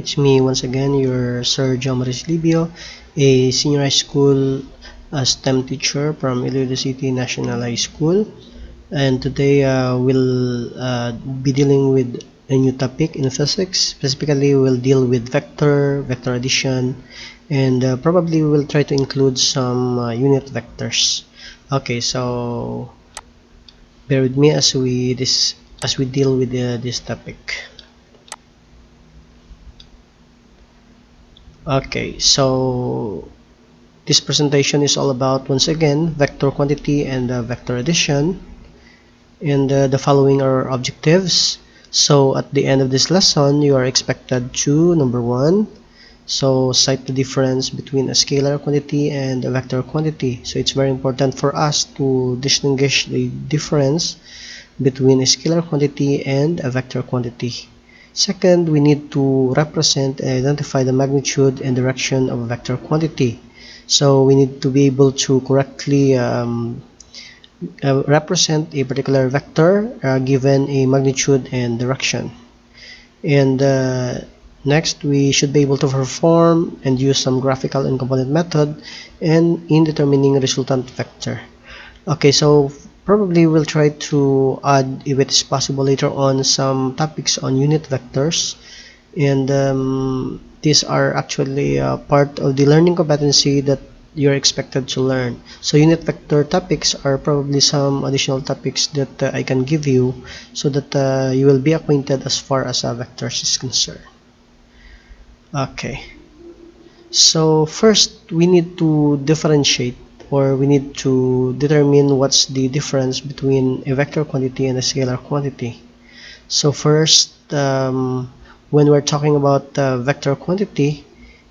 It's me once again, your Sir Jomaris Libio, a senior high school STEM teacher from Iloilo City National High School. And today we'll be dealing with a new topic in physics. Specifically, we'll deal with vector addition, and probably we will try to include some unit vectors. Okay, so bear with me as we deal with this topic. Okay, so this presentation is all about, once again, vector quantity and vector addition, and the following are objectives. So at the end of this lesson, you are expected to, number one, so cite the difference between a scalar quantity and a vector quantity. So it's very important for us to distinguish the difference between a scalar quantity and a vector quantity. Second, we need to represent and identify the magnitude and direction of a vector quantity. So we need to be able to correctly represent a particular vector given a magnitude and direction. And next, we should be able to perform and use some graphical and component method in determining resultant vector. Okay, so probably we'll try to add, if it is possible later on, some topics on unit vectors, and these are actually part of the learning competency that you're expected to learn. So unit vector topics are probably some additional topics that I can give you so that you will be acquainted as far as vectors is concerned. Okay, so first we need to differentiate, or we need to determine what's the difference between a vector quantity and a scalar quantity. So first, when we're talking about vector quantity,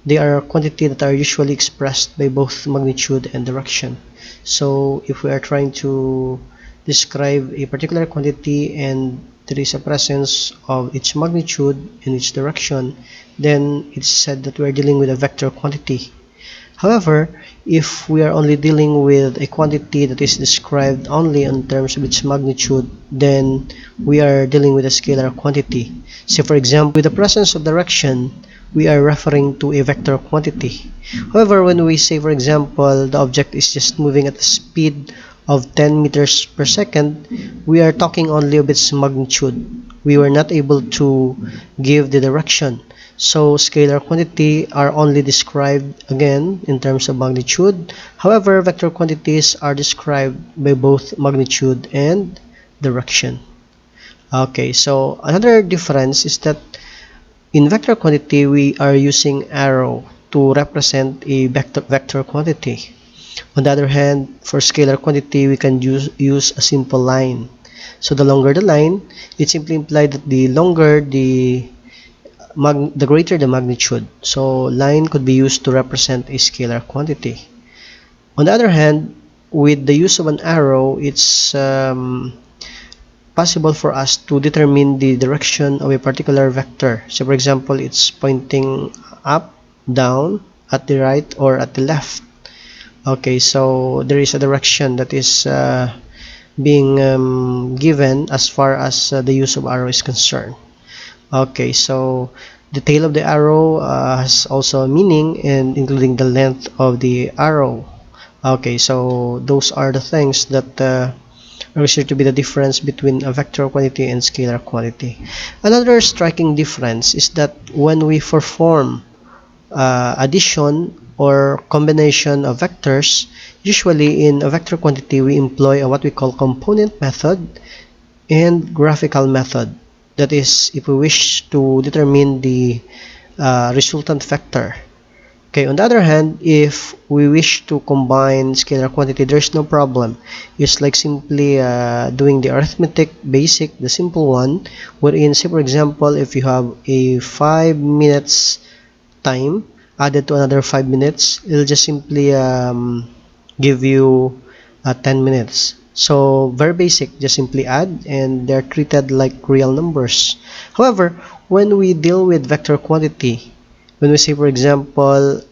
they are quantity that are usually expressed by both magnitude and direction. So if we are trying to describe a particular quantity and there is a presence of its magnitude and its direction, then it's said that we are dealing with a vector quantity. However, if we are only dealing with a quantity that is described only in terms of its magnitude, then we are dealing with a scalar quantity. So for example, with the presence of direction, we are referring to a vector quantity. However, when we say, for example, the object is just moving at a speed of 10 meters per second, we are talking only of its magnitude. We were not able to give the direction. So scalar quantity are only described again in terms of magnitude. However, vector quantities are described by both magnitude and direction. Okay, so another difference is that in vector quantity, we are using arrow to represent a vector quantity. On the other hand, for scalar quantity, we can use a simple line. So the longer the line, it simply implies that the longer the greater the magnitude. So line could be used to represent a scalar quantity. On the other hand, with the use of an arrow, it's possible for us to determine the direction of a particular vector. So for example, it's pointing up, down, at the right, or at the left. Okay, so there is a direction that is being given as far as the use of arrow is concerned. Okay, so the tail of the arrow has also a meaning, and including the length of the arrow. Okay, so those are the things that are considered to be the difference between a vector quantity and scalar quantity. Another striking difference is that when we perform addition or combination of vectors, usually in a vector quantity we employ what we call component method and graphical method. That is, if we wish to determine the resultant vector. Okay, on the other hand, if we wish to combine scalar quantity, there's no problem. It's like simply doing the arithmetic basic, the simple one, wherein, say for example, if you have a 5 minutes time added to another 5 minutes, it'll just simply give you 10 minutes. So very basic, just simply add, and they're treated like real numbers. However, when we deal with vector quantity, when we say, for example,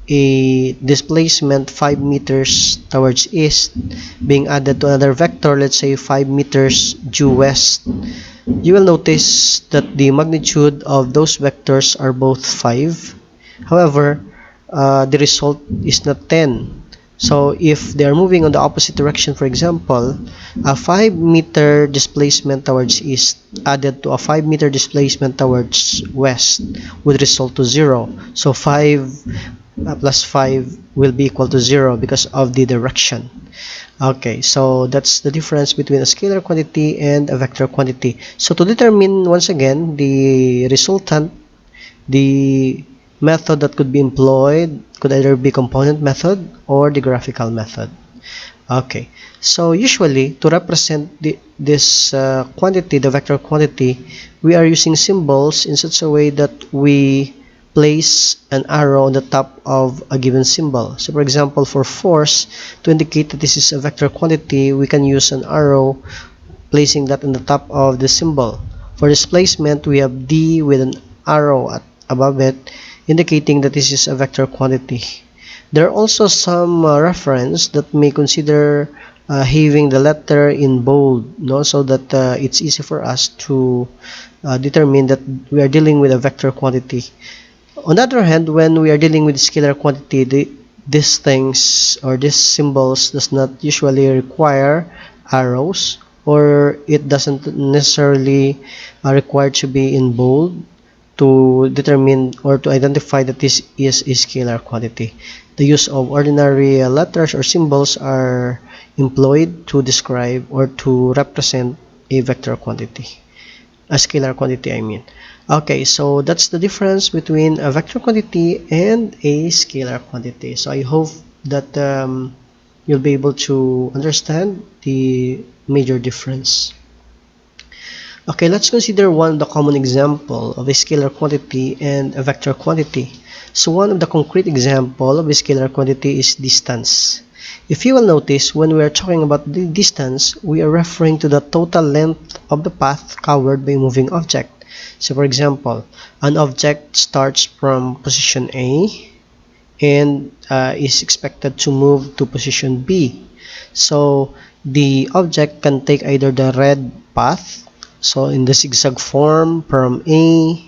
a displacement 5 meters towards east being added to another vector, let's say 5 meters due west, you will notice that the magnitude of those vectors are both 5. However, the result is not 10. So if they are moving on the opposite direction, for example, a 5-meter displacement towards east added to a 5-meter displacement towards west would result to 0. So 5 plus 5 will be equal to 0 because of the direction. Okay, so that's the difference between a scalar quantity and a vector quantity. So to determine once again the resultant, the method that could be employed could either be component method or the graphical method. Okay, so usually to represent this quantity, the vector quantity, we are using symbols in such a way that we place an arrow on the top of a given symbol. So for example, for force, to indicate that this is a vector quantity, we can use an arrow placing that on the top of the symbol. For displacement, we have D with an arrow above it, indicating that this is a vector quantity. There are also some reference that may consider having the letter in bold, no, so that it's easy for us to determine that we are dealing with a vector quantity. On the other hand, when we are dealing with scalar quantity, these things or these symbols does not usually require arrows, or it doesn't necessarily require to be in bold to determine or to identify that this is a scalar quantity. The use of ordinary letters or symbols are employed to describe or to represent a vector quantity, a scalar quantity I mean. Okay, so that's the difference between a vector quantity and a scalar quantity. So I hope that you'll be able to understand the major difference. Okay, let's consider one of the common example of a scalar quantity and a vector quantity. So one of the concrete example of a scalar quantity is distance. If you will notice, when we are talking about the distance, we are referring to the total length of the path covered by a moving object. So for example, an object starts from position A and is expected to move to position B. So the object can take either the red path, so in the zigzag form from A,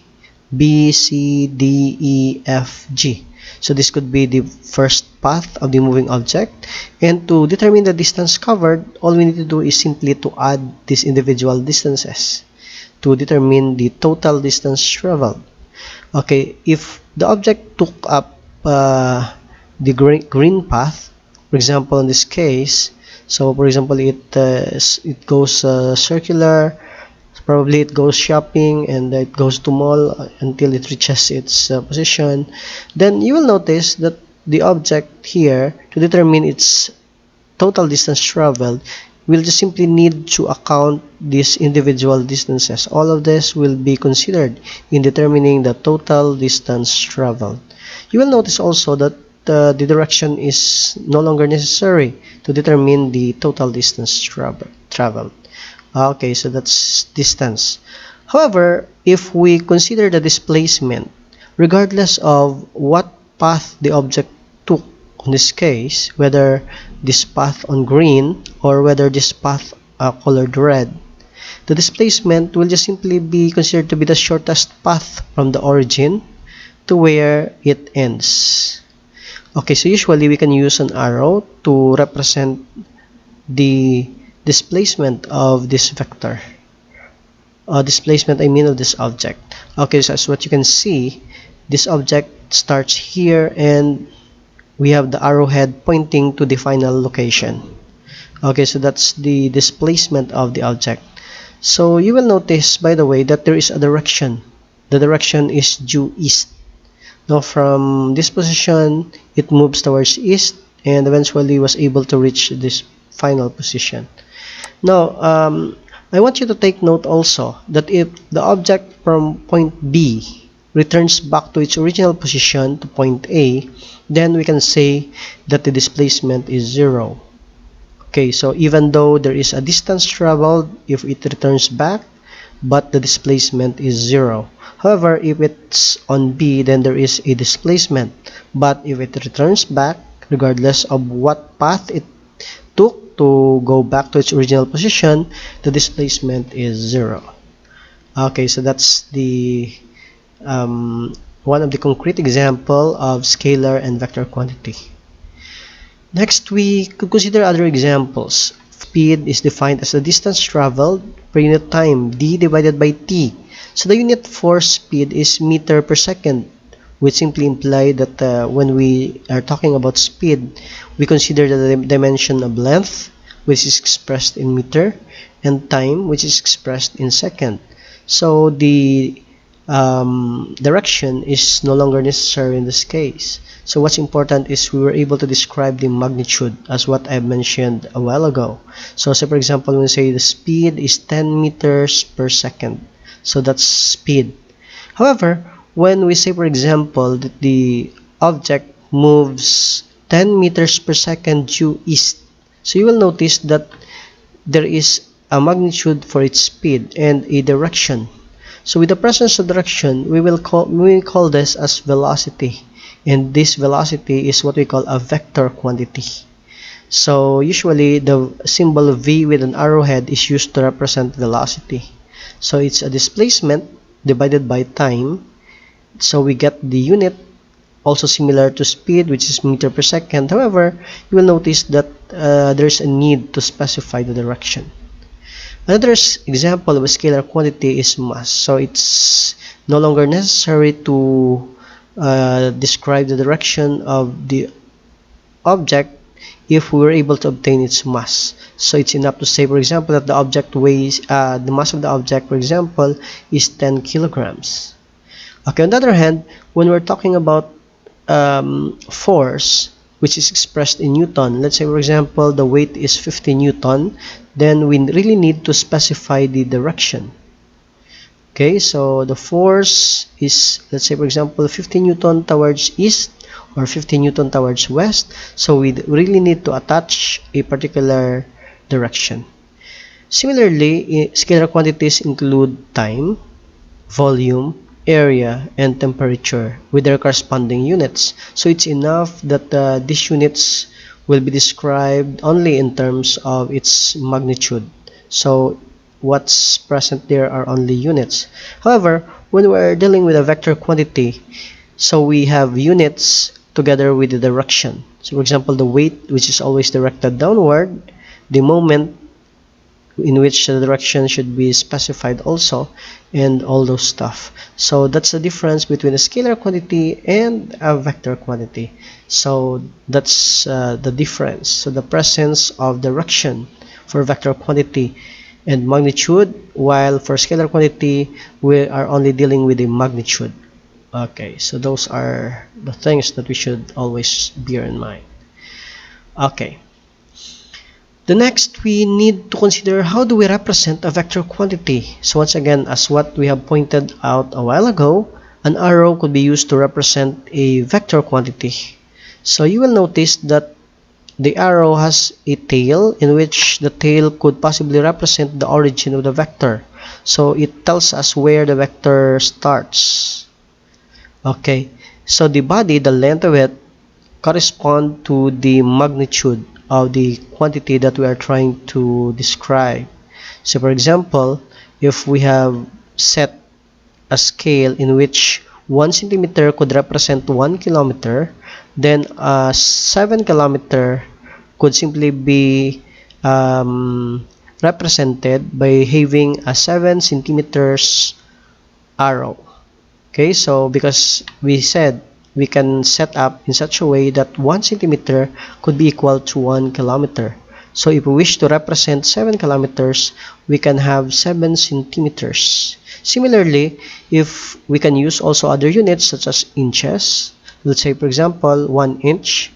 B, C, D, E, F, G. So this could be the first path of the moving object. And to determine the distance covered, all we need to do is simply to add these individual distances to determine the total distance traveled. Okay, if the object took up the green path, for example in this case, so for example it goes circular, probably it goes shopping and it goes to mall until it reaches its position, then you will notice that the object here, to determine its total distance traveled, we'll just simply need to account these individual distances. All of this will be considered in determining the total distance traveled. You will notice also that the direction is no longer necessary to determine the total distance traveled. Okay, so that's distance. However, if we consider the displacement, regardless of what path the object took, in this case, whether this path on green or whether this path colored red, the displacement will just simply be considered to be the shortest path from the origin to where it ends. Okay, so usually we can use an arrow to represent the displacement of this vector. Displacement I mean of this object. Okay, so as what you can see, this object starts here and we have the arrowhead pointing to the final location. Okay, so that's the displacement of the object. So you will notice, by the way, that there is a direction. The direction is due east. Now from this position, it moves towards east and eventually was able to reach this final position. Now, I want you to take note also that if the object from point B returns back to its original position to point A, then we can say that the displacement is 0. Okay, so even though there is a distance traveled, if it returns back, but the displacement is 0. However, if it's on B, then there is a displacement. But if it returns back, regardless of what path it took to go back to its original position, the displacement is 0. Okay, so that's the one of the concrete example of scalar and vector quantity. Next, we could consider other examples. Speed is defined as the distance traveled per unit time, d divided by t. So the unit for speed is meter per second, which simply imply that when we are talking about speed, we consider the dimension of length, which is expressed in meter, and time, which is expressed in second. So the direction is no longer necessary in this case. So what's important is we were able to describe the magnitude as what I mentioned a while ago. So say for example, when we say the speed is 10 meters per second. So that's speed. However, when we say for example that the object moves 10 meters per second due east, so you will notice that there is a magnitude for its speed and a direction. So with the presence of direction, we call this as velocity, and this velocity is what we call a vector quantity. So usually the symbol V with an arrowhead is used to represent velocity. So it's a displacement divided by time. So we get the unit also similar to speed, which is meter per second. However, you will notice that there's a need to specify the direction. Another example of a scalar quantity is mass. So it's no longer necessary to describe the direction of the object if we were able to obtain its mass. So it's enough to say, for example, that the object weighs, the mass of the object, for example, is 10 kilograms. Okay, on the other hand, when we're talking about force, which is expressed in Newton, let's say for example the weight is 50 Newton, then we really need to specify the direction. Okay, so the force is, let's say for example, 50 Newton towards east or 50 Newton towards west, so we really need to attach a particular direction. Similarly, scalar quantities include time, volume, area, and temperature with their corresponding units. So it's enough that these units will be described only in terms of its magnitude. So what's present there are only units. However, when we're dealing with a vector quantity, so we have units together with the direction. So for example, the weight, which is always directed downward, the moment in which the direction should be specified also, and all those stuff. So that's the difference between a scalar quantity and a vector quantity. So that's the difference. So the presence of direction for vector quantity and magnitude, while for scalar quantity we are only dealing with the magnitude. Okay, so those are the things that we should always bear in mind. Okay. The next, we need to consider how do we represent a vector quantity. So once again, as what we have pointed out a while ago, an arrow could be used to represent a vector quantity. So you will notice that the arrow has a tail in which the tail could possibly represent the origin of the vector. So it tells us where the vector starts. Okay, so the body, the length of it, correspond to the magnitude of the quantity that we are trying to describe. So for example, if we have set a scale in which 1 centimeter could represent 1 kilometer, then a 7 kilometer could simply be represented by having a 7 centimeters arrow. Okay, so because we said we can set up in such a way that 1 centimeter could be equal to 1 kilometer. So if we wish to represent 7 kilometers, we can have 7 centimeters. Similarly, if we can use also other units such as inches, let's say for example 1 inch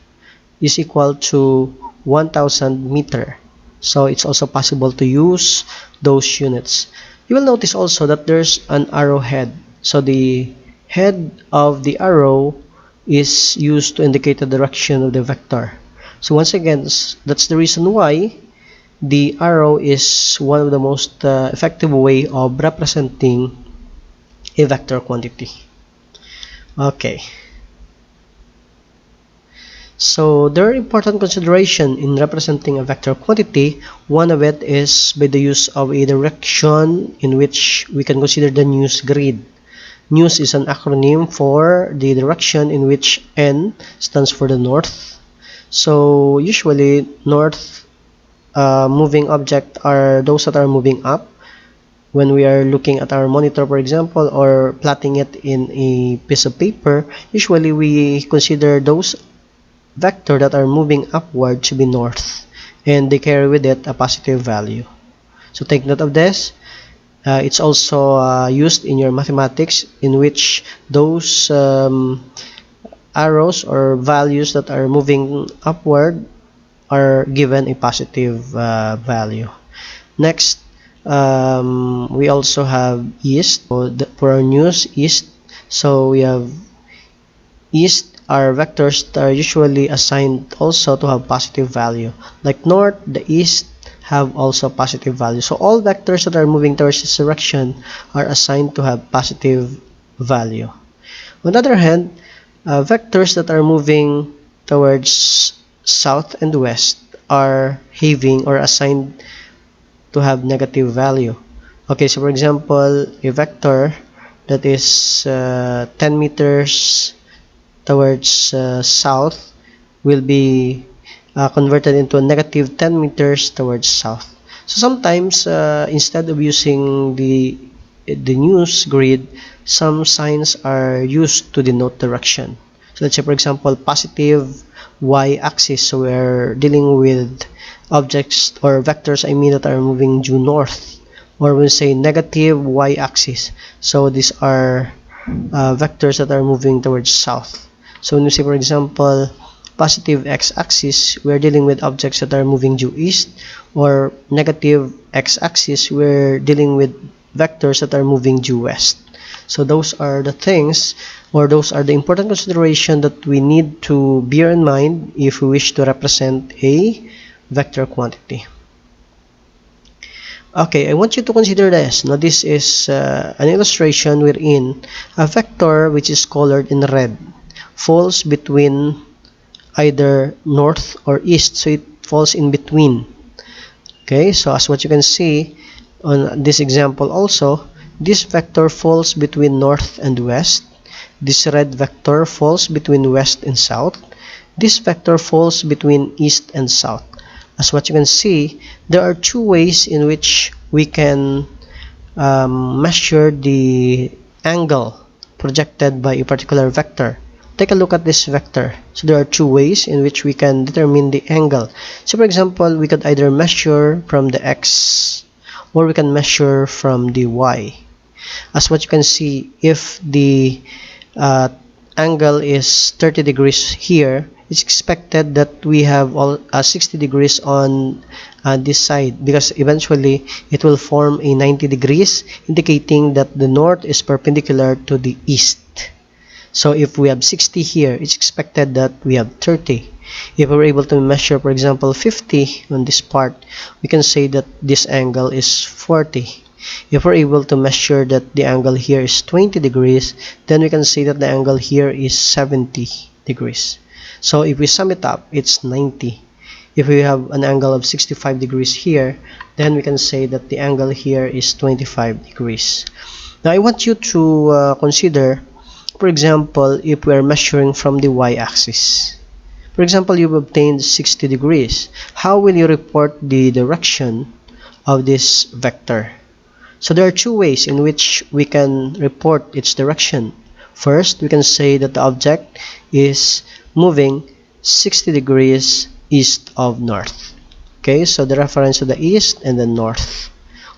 is equal to 1000 meter. So it's also possible to use those units. You will notice also that there's an arrowhead. So the head of the arrow is used to indicate the direction of the vector. So once again, that's the reason why the arrow is one of the most effective way of representing a vector quantity. Okay. So there are important considerations in representing a vector quantity. One of it is by the use of a direction in which we can consider the news grid. News is an acronym for the direction in which N stands for the north. So usually north moving objects are those that are moving up. When we are looking at our monitor, for example, or plotting it in a piece of paper, usually we consider those vector that are moving upward to be north, and they carry with it a positive value. So take note of this. It's also used in your mathematics, in which those arrows or values that are moving upward are given a positive value. Next, we also have east. For our news, east. So we have east are vectors that are usually assigned also to have positive value. Like north, the east have also positive value. So all vectors that are moving towards this direction are assigned to have positive value. On the other hand, vectors that are moving towards south and west are having or assigned to have negative value. Okay, so for example, a vector that is 10 meters towards south will be converted into a negative 10 meters towards south. So sometimes instead of using the news grid, some signs are used to denote direction. So let's say, for example, positive y-axis. So we're dealing with objects or vectors, I mean, that are moving due north. Or we say negative y-axis. So these are vectors that are moving towards south. So when we say, for example, positive x-axis, we're dealing with objects that are moving due east, or negative x-axis, we're dealing with vectors that are moving due west. So those are the things, or those are the important consideration that we need to bear in mind if we wish to represent a vector quantity. Okay, I want you to consider this. Now this is an illustration wherein a vector which is colored in red falls between either north or east, so it falls in between. Okay, so as what you can see on this example also, this vector falls between north and west. This red vector falls between west and south. This vector falls between east and south. As what you can see, there are two ways in which we can measure the angle projected by a particular vector. Take a look at this vector. So there are two ways in which we can determine the angle. So for example, we could either measure from the x, or we can measure from the y. As what you can see, if the angle is 30 degrees here, it's expected that we have all 60 degrees on this side, because eventually it will form a 90 degrees, indicating that the north is perpendicular to the east. So if we have 60 here, it's expected that we have 30. If we're able to measure, for example, 50 on this part, we can say that this angle is 40. If we're able to measure that the angle here is 20 degrees, then we can say that the angle here is 70 degrees. So if we sum it up, it's 90. If we have an angle of 65 degrees here, then we can say that the angle here is 25 degrees. Now I want you to consider, for example, if we are measuring from the y-axis. For example, you've obtained 60 degrees. How will you report the direction of this vector? So there are two ways in which we can report its direction. First, we can say that the object is moving 60 degrees east of north. Okay, so the reference to the east and then north.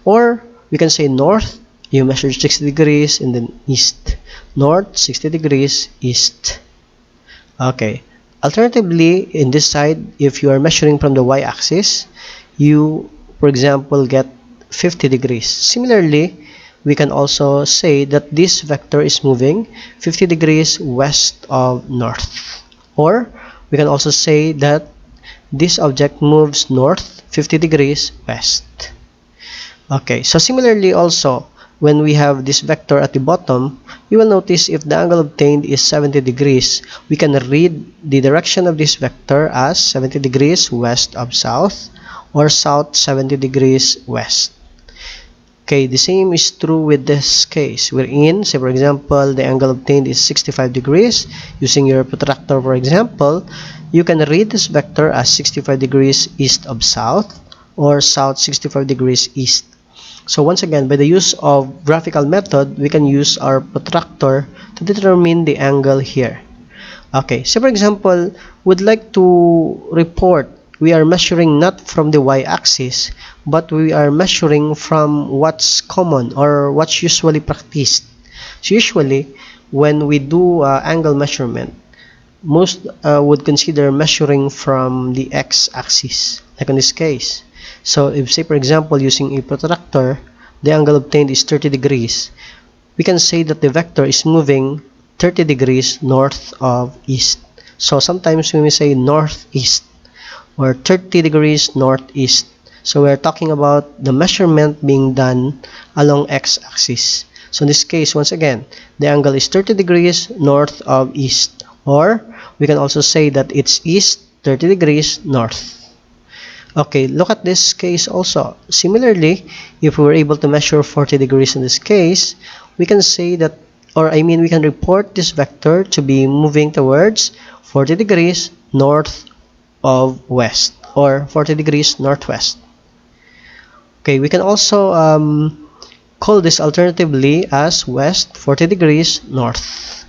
Or we can say north, you measure 60 degrees, and then east. North, 60 degrees, east. Okay. Alternatively, in this side, if you are measuring from the y-axis, you, for example, get 50 degrees. Similarly, we can also say that this vector is moving 50 degrees west of north. Or we can also say that this object moves north 50 degrees west. Okay, so similarly also, when we have this vector at the bottom, you will notice if the angle obtained is 70 degrees, we can read the direction of this vector as 70 degrees west of south or south 70 degrees west. Okay, the same is true with this case. Say for example, the angle obtained is 65 degrees. Using your protractor, for example, you can read this vector as 65 degrees east of south or south 65 degrees east. So once again, by the use of graphical method, we can use our protractor to determine the angle here. Okay, so for example, we'd like to report we are measuring not from the y-axis, but we are measuring from what's common or what's usually practiced. So usually, when we do angle measurement, most would consider measuring from the x-axis, like in this case. So if, say for example, using a protractor, the angle obtained is 30 degrees, we can say that the vector is moving 30 degrees north of east. So sometimes when we say northeast or 30 degrees northeast, so we're talking about the measurement being done along x-axis. So in this case, once again, the angle is 30 degrees north of east, or we can also say that it's east 30 degrees north. Okay, look at this case also. Similarly, if we were able to measure 40 degrees in this case, we can say that, we can report this vector to be moving towards 40 degrees north of west or 40 degrees northwest. Okay, we can also call this alternatively as west 40 degrees north.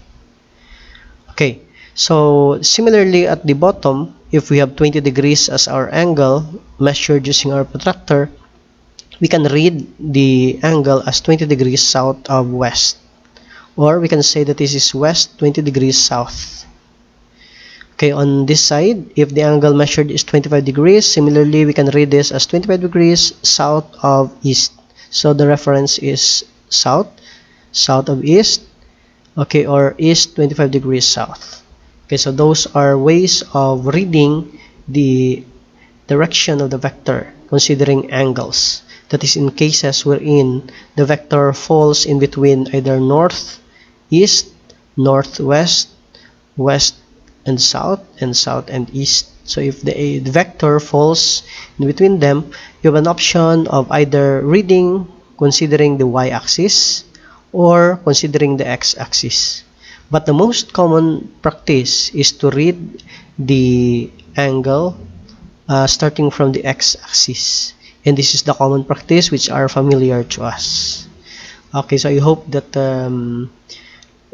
Okay, so similarly at the bottom, if we have 20 degrees as our angle measured using our protractor, we can read the angle as 20 degrees south of west, or we can say that this is west 20 degrees south. Okay, on this side, if the angle measured is 25 degrees, similarly we can read this as 25 degrees south of east. So the reference is south of east, okay, or east 25 degrees south. Okay, so those are ways of reading the direction of the vector considering angles. That is in cases wherein the vector falls in between either north, east, northwest, west and south and east. So if the vector falls in between them, you have an option of either reading considering the y-axis or considering the x-axis. But the most common practice is to read the angle starting from the x-axis, and this is the common practice which are familiar to us. Okay, so I hope that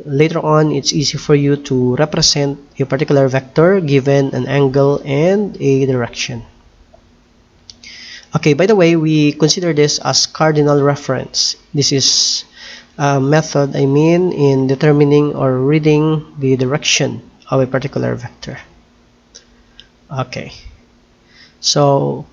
later on it's easy for you to represent a particular vector given an angle and a direction. Okay, by the way, we consider this as cardinal reference. This is a method in determining or reading the direction of a particular vector. Okay, so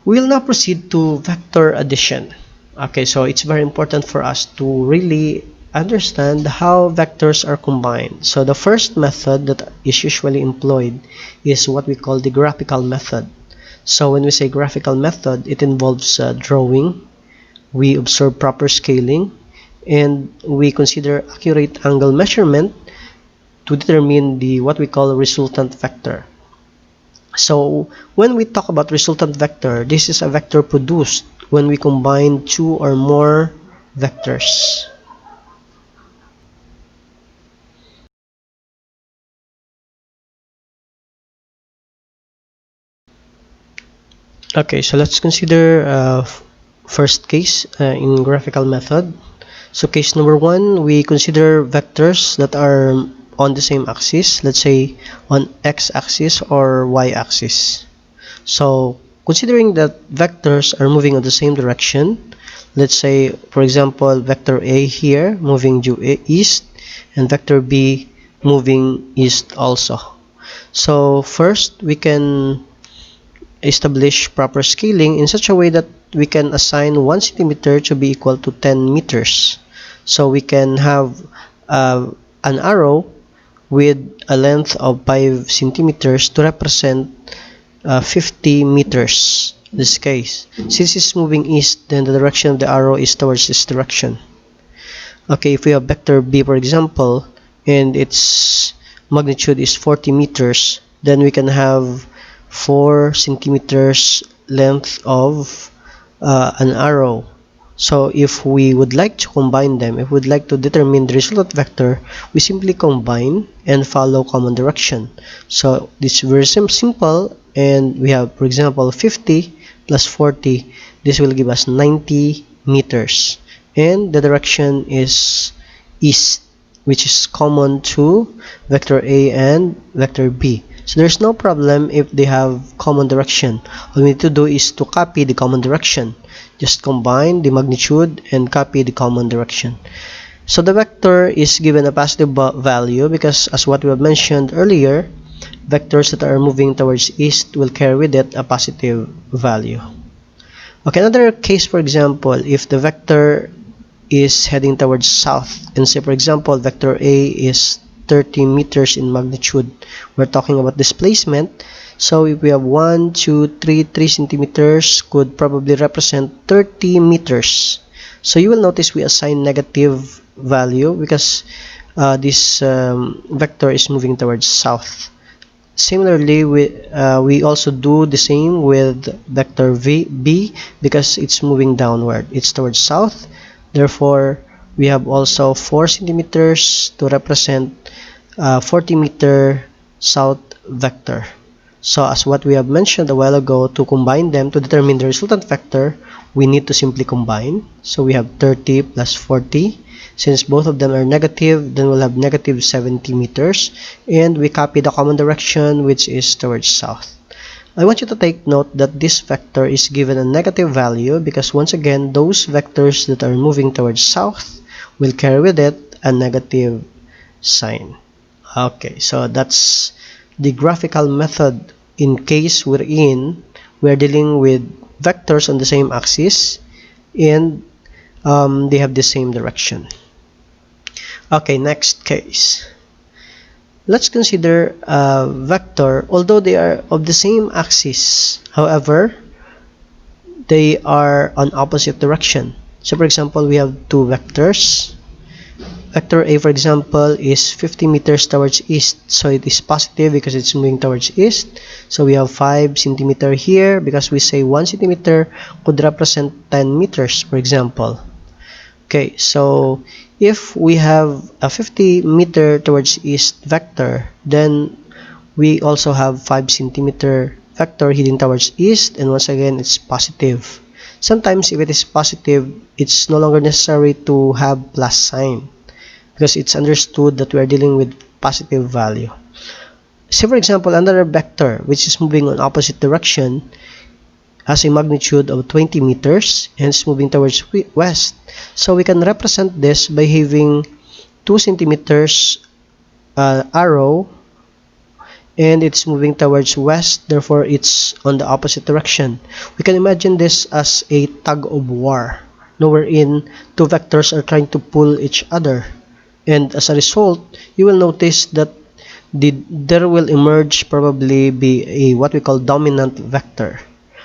we'll now proceed to vector addition. Okay, so it's very important for us to really understand how vectors are combined. So the first method that is usually employed is what we call the graphical method. So when we say graphical method, it involves drawing, we observe proper scaling, and we consider accurate angle measurement to determine what we call resultant vector. So when we talk about resultant vector, this is a vector produced when we combine two or more vectors. Okay, so let's consider first case in graphical method. So case number one, we consider vectors that are on the same axis, let's say on x-axis or y-axis. So considering that vectors are moving in the same direction, let's say for example vector A here moving due east and vector B moving east also. So first we can establish proper scaling in such a way that we can assign 1 centimeter to be equal to 10 meters. So we can have an arrow with a length of 5 centimeters to represent 50 meters this case. Since it's moving east, then the direction of the arrow is towards this direction. Okay, if we have vector B, for example, and its magnitude is 40 meters, then we can have 4 centimeters length of an arrow. So if we would like to combine them, if we would like to determine the resultant vector, we simply combine and follow common direction. So this is very simple, and we have, for example, 50 plus 40. This will give us 90 meters, and the direction is east, which is common to vector A and vector B. So there's no problem if they have common direction. All we need to do is to copy the common direction. Just combine the magnitude and copy the common direction. So the vector is given a positive value because, as what we have mentioned earlier, vectors that are moving towards east will carry with it a positive value. Okay, another case, for example, if the vector is heading towards south, and say, for example, vector A is 30 meters in magnitude. We're talking about displacement. So if we have 1, 2, 3 centimeters could probably represent 30 meters. So you will notice we assign negative value because this vector is moving towards south. Similarly, we also do the same with vector B because it's moving downward. It's towards south. Therefore, we have also 4 centimeters to represent 40 meter south vector. So as what we have mentioned a while ago, to combine them to determine the resultant vector, we need to simply combine. So we have 30 plus 40. Since both of them are negative, then we'll have negative 70 meters. And we copy the common direction, which is towards south. I want you to take note that this vector is given a negative value because, once again, those vectors that are moving towards south will carry with it a negative sign. Okay, so that's the graphical method in case we're dealing with vectors on the same axis and they have the same direction. Okay, next case. Let's consider a vector, although they are of the same axis, however, they are on opposite direction. So for example, we have two vectors. Vector A, for example, is 50 meters towards east, so it is positive because it's moving towards east. So we have 5 centimeter here because we say 1 centimeter could represent 10 meters, for example. Okay, so if we have a 50 meter towards east vector, then we also have 5 centimeter vector heading towards east, and once again it's positive. Sometimes if it is positive, it's no longer necessary to have plus sign because it's understood that we are dealing with positive value. Say for example, another vector which is moving on opposite direction has a magnitude of 20 meters and it's moving towards west. So we can represent this by having 2 centimeters arrow and it's moving towards west, therefore it's on the opposite direction. We can imagine this as a tug of war, wherein two vectors are trying to pull each other, and as a result you will notice that there will emerge probably be a what we call dominant vector.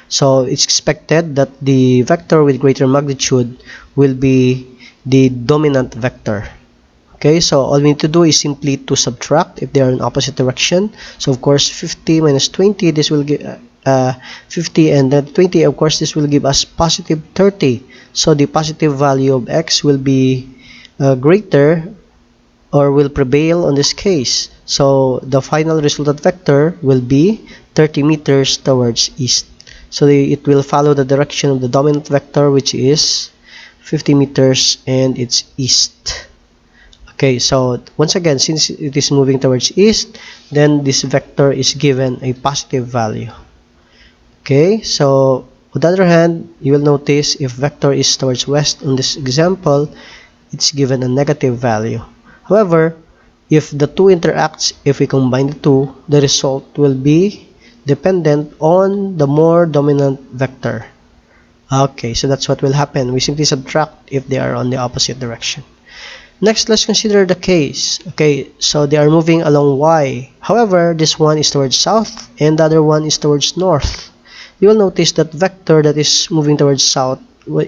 So it's expected that the vector with greater magnitude will be the dominant vector. Okay, so all we need to do is simply to subtract if they are in opposite direction. So of course 50 minus 20, this will give 50, and then 20, of course this will give us positive 30. So the positive value of x will be greater or will prevail on this case. So the final resultant vector will be 30 meters towards east. So it will follow the direction of the dominant vector, which is 50 meters and it's east. Okay, so once again, since it is moving towards east, then this vector is given a positive value. Okay, so on the other hand, you will notice if vector is towards west on this example, it's given a negative value. However, if the two interacts, if we combine the two, the result will be dependent on the more dominant vector. Okay, so that's what will happen. We simply subtract if they are on the opposite direction. Next, let's consider the case. Okay, so they are moving along y. However, this one is towards south and the other one is towards north. you will notice that vector that is moving towards south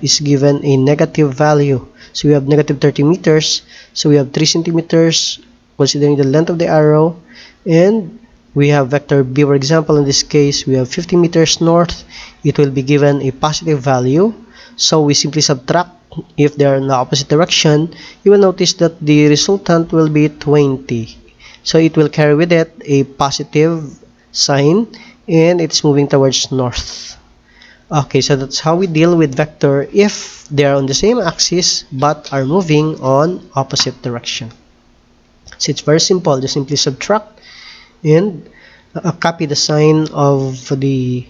is given a negative value. So we have negative 30 meters. So we have 3 centimeters considering the length of the arrow. And we have vector B, for example, in this case, we have 50 meters north. It will be given a positive value. So we simply subtract if they are in the opposite direction. You will notice that the resultant will be 20. So it will carry with it a positive sign and it's moving towards north. Okay, so that's how we deal with vector if they are on the same axis but are moving on opposite direction. So it's very simple. Just simply subtract and copy the sign of the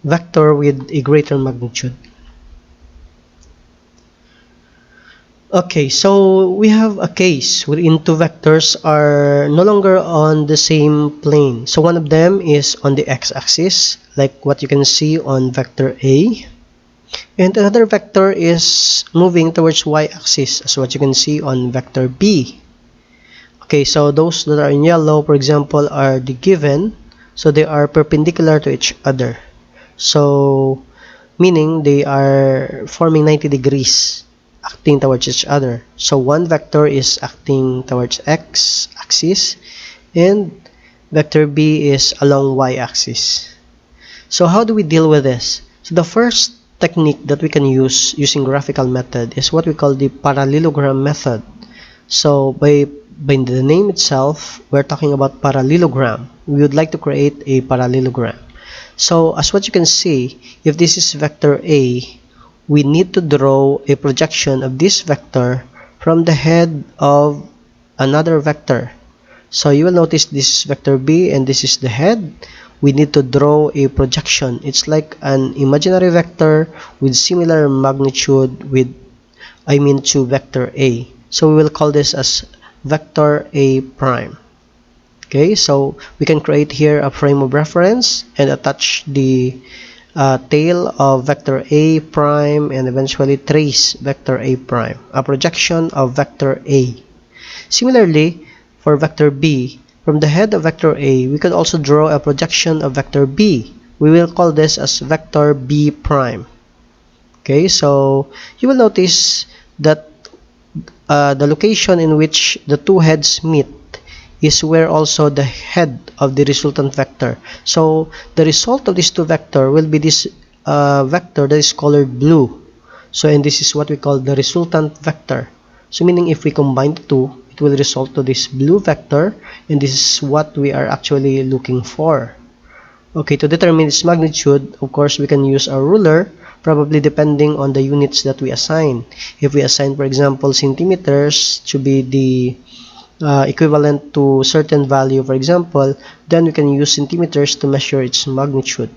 vector with a greater magnitude. Okay, so we have a case wherein two vectors are no longer on the same plane. So one of them is on the x-axis, like what you can see on vector A. And another vector is moving towards y-axis, as what you can see on vector B. Okay, so those that are in yellow, for example, are the given. So they are perpendicular to each other. So, meaning they are forming 90 degrees, acting towards each other. So one vector is acting towards x-axis and vector B is along y-axis. So how do we deal with this? So the first technique that we can use using graphical method is what we call the parallelogram method. So by the name itself, we're talking about parallelogram. We would like to create a parallelogram. So as what you can see, if this is vector A, we need to draw a projection of this vector from the head of another vector. So you will notice this is vector B and this is the head. We need to draw a projection. It's like an imaginary vector with similar magnitude to vector A. So we will call this as vector A prime. Okay, so we can create here a frame of reference and attach the tail of vector A prime and eventually trace vector A prime, a projection of vector A. Similarly, for vector B, from the head of vector A, we could also draw a projection of vector B. We will call this as vector B prime. Okay, so you will notice that the location in which the two heads meet is where also the head of the resultant vector. So the result of these two vectors will be this vector that is colored blue. So and this is what we call the resultant vector. So meaning if we combine the two, it will result to this blue vector, and this is what we are actually looking for. Okay, to determine its magnitude, of course, we can use a ruler, probably depending on the units that we assign. If we assign, for example, centimeters to be the equivalent to certain value, for example, then we can use centimeters to measure its magnitude.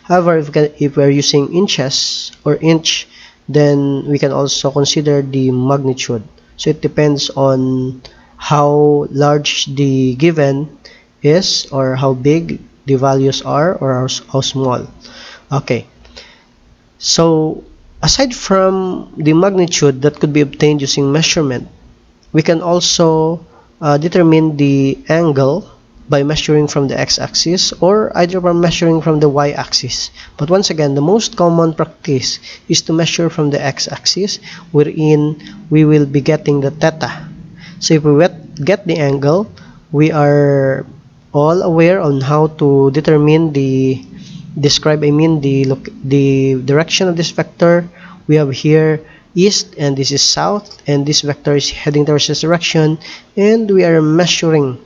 However, if we're using inches or inch, then we can also consider the magnitude. So it depends on how large the given is or how big the values are or how small. Okay, so aside from the magnitude that could be obtained using measurement, we can also determine the angle by measuring from the x-axis or either by measuring from the y-axis. But once again, the most common practice is to measure from the x-axis, wherein we will be getting the theta. So if we get the angle, we are all aware on how to determine the direction of this vector. We have here east and this is south, and this vector is heading towards this direction, and we are measuring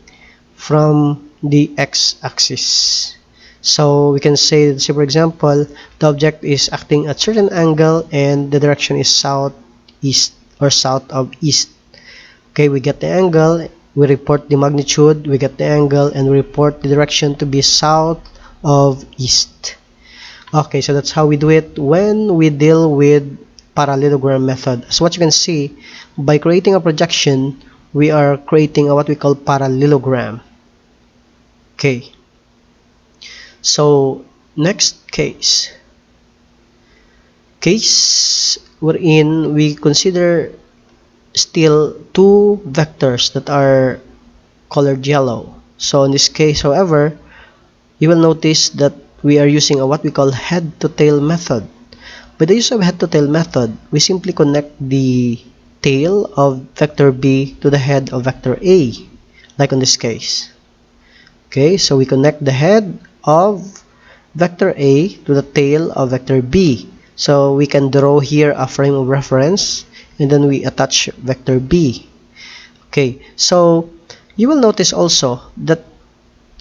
from the x-axis. So we can say that, for example, the object is acting at certain angle and the direction is southeast or south of east. Okay, we get the angle, we report the magnitude, we get the angle, and we report the direction to be south of east. Okay, so that's how we do it when we deal with parallelogram method. So what you can see, by creating a projection, we are creating what we call parallelogram. Okay, so next case wherein we consider still two vectors that are colored yellow. So in this case, however, you will notice that we are using a what we call head to tail method. By the use of head to tail method, we simply connect the tail of vector B to the head of vector A, like in this case. Okay, so we connect the head of vector A to the tail of vector B. So we can draw here a frame of reference, and then we attach vector B. Okay, so you will notice also that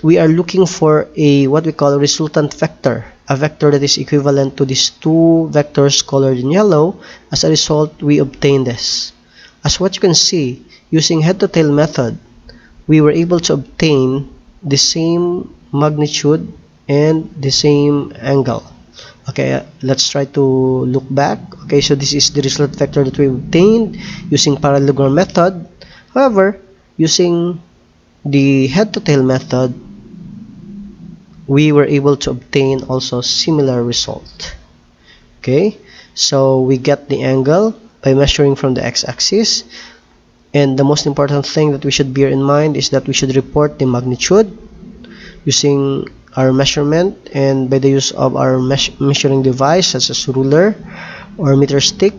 we are looking for a what we call a resultant vector, a vector that is equivalent to these two vectors colored in yellow. As a result, we obtain this. As what you can see, using head to tail method, we were able to obtain the same magnitude and the same angle. Okay, let's try to look back. Okay, so this is the result vector that we obtained using parallelogram method. However, using the head to tail method, we were able to obtain also similar result. Okay, so we get the angle by measuring from the x-axis, and the most important thing that we should bear in mind is that we should report the magnitude using our measurement, and by the use of our measuring device such as ruler or meter stick,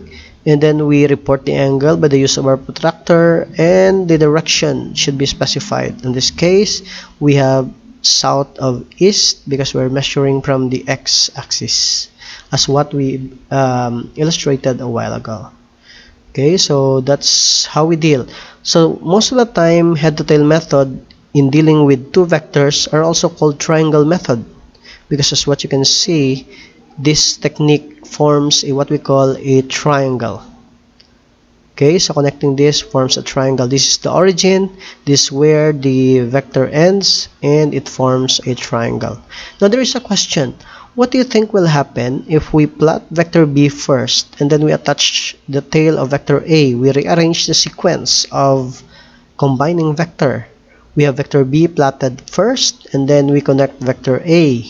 and then we report the angle by the use of our protractor, and the direction should be specified. In this case, we have south of east because we're measuring from the x-axis, as what we illustrated a while ago. Okay, so that's how we deal. So most of the time, head to tail method in dealing with two vectors are also called triangle method, because as what you can see, this technique forms a what we call a triangle. Okay, so connecting this forms a triangle. This is the origin, this is where the vector ends, and it forms a triangle. Now there is a question. What do you think will happen if we plot vector B first, and then we attach the tail of vector A? We rearrange the sequence of combining vector. We have vector B plotted first, and then we connect vector A.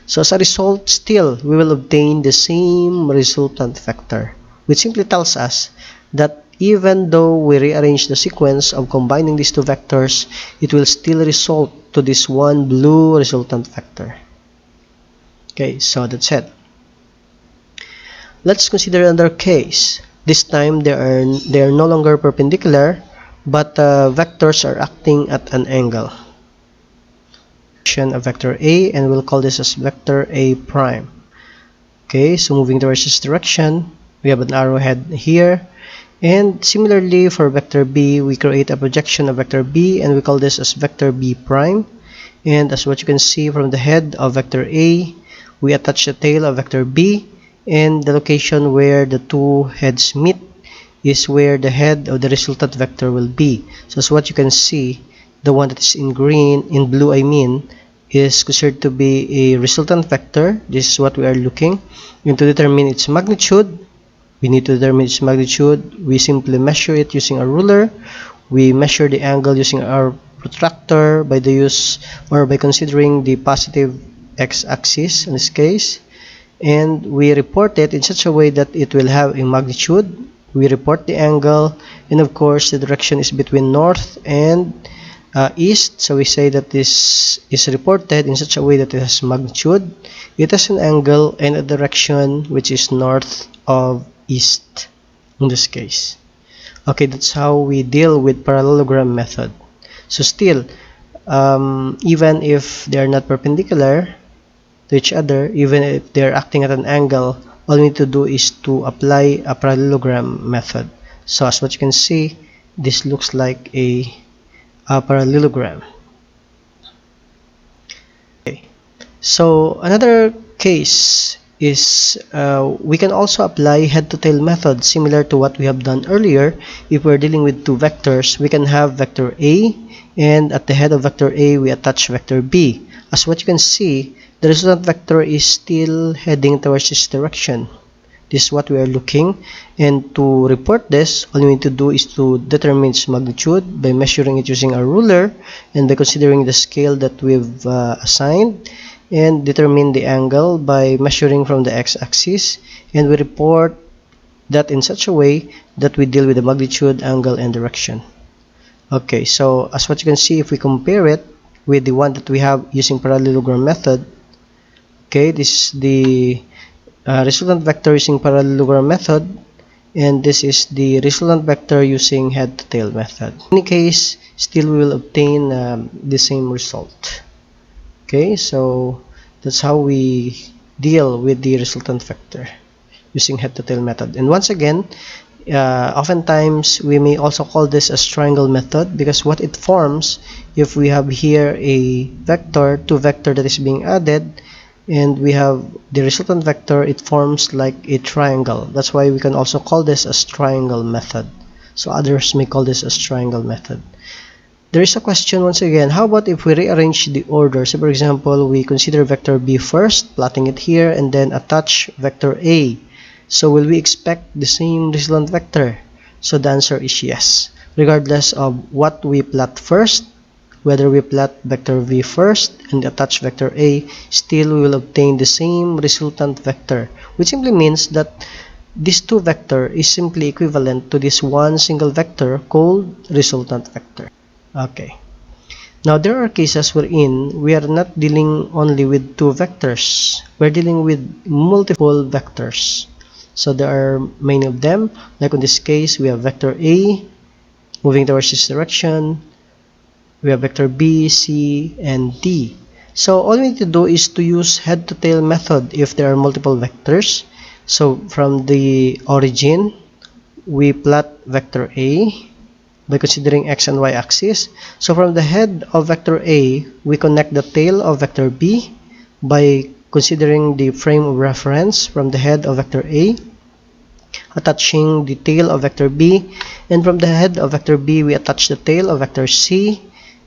So as a result, still, we will obtain the same resultant vector, which simply tells us that even though we rearrange the sequence of combining these two vectors, it will still result to this one blue resultant vector. Okay, so that's it. Let's consider another case. This time they are no longer perpendicular, but vectors are acting at an angle. Of vector A, and we'll call this as vector A prime. Okay, so moving towards this direction, we have an arrowhead here. And similarly for vector B, we create a projection of vector B, and we call this as vector B prime. And as what you can see from the head of vector A, we attach the tail of vector B, and the location where the two heads meet is where the head of the resultant vector will be. So as what you can see, the one that is in green, in blue I mean, is considered to be a resultant vector. This is what we are looking. And to determine its magnitude, we need to determine its magnitude. We simply measure it using a ruler. We measure the angle using our protractor by the use or by considering the positive x-axis in this case, and we report it in such a way that it will have a magnitude. We report the angle, and of course the direction is between north and east, so we say that this is reported in such a way that it has magnitude, it has an angle, and a direction which is north of east in this case. Okay, that's how we deal with parallelogram method. So still, even if they are not perpendicular to each other, even if they are acting at an angle, all we need to do is to apply a parallelogram method. So as what you can see, this looks like a parallelogram. Okay. So another case is we can also apply head to tail method similar to what we have done earlier. If we're dealing with two vectors, we can have vector A, and at the head of vector A we attach vector B. As what you can see, the resultant vector is still heading towards this direction. This is what we are looking, and to report this, all we need to do is to determine its magnitude by measuring it using a ruler and by considering the scale that we've assigned, and determine the angle by measuring from the x-axis, and we report that in such a way that we deal with the magnitude, angle, and direction. Okay, so as what you can see, if we compare it with the one that we have using parallelogram method, Okay, this is the resultant vector using parallelogram method, and this is the resultant vector using head to tail method. In any case, still we will obtain the same result. Okay, so that's how we deal with the resultant vector using head to tail method. And once again, oftentimes we may also call this as triangle method, because what it forms, if we have here a vector, two vector that is being added, and we have the resultant vector, it forms like a triangle. That's why we can also call this as triangle method. So others may call this as triangle method. There is a question once again, how about if we rearrange the order? So for example, we consider vector B first, plotting it here, and then attach vector A. So will we expect the same resultant vector? So the answer is yes. Regardless of what we plot first, whether we plot vector V first and attach vector A, still we will obtain the same resultant vector, which simply means that this two vector is simply equivalent to this one single vector called resultant vector. Okay. Now there are cases wherein we are not dealing only with two vectors. We're dealing with multiple vectors. So there are many of them. Like in this case, we have vector A moving towards this direction. We have vector B, C, and D. So all we need to do is to use head to tail method if there are multiple vectors. So from the origin, we plot vector A by considering x and y axis. So from the head of vector A, we connect the tail of vector B by considering the frame of reference from the head of vector A, attaching the tail of vector B, and from the head of vector B, we attach the tail of vector C,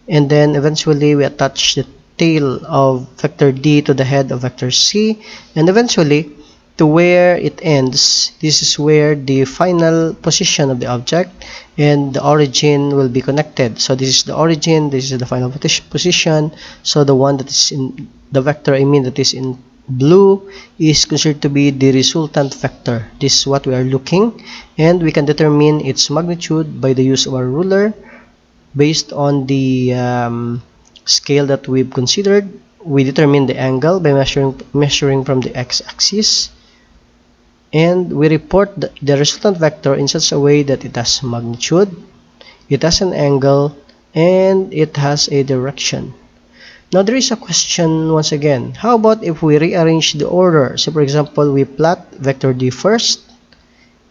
and then eventually we attach the tail of vector D to the head of vector C, and eventually to where it ends. This is where the final position of the object and the origin will be connected. So this is the origin, this is the final position. So the one that is in the vector, that is in blue, is considered to be the resultant vector. This is what we are looking, and we can determine its magnitude by the use of our ruler based on the scale that we've considered. We determine the angle by measuring from the x-axis, and we report the resultant vector in such a way that it has magnitude, it has an angle, and it has a direction. Now there is a question once again, how about if we rearrange the order? So for example, we plot vector D first,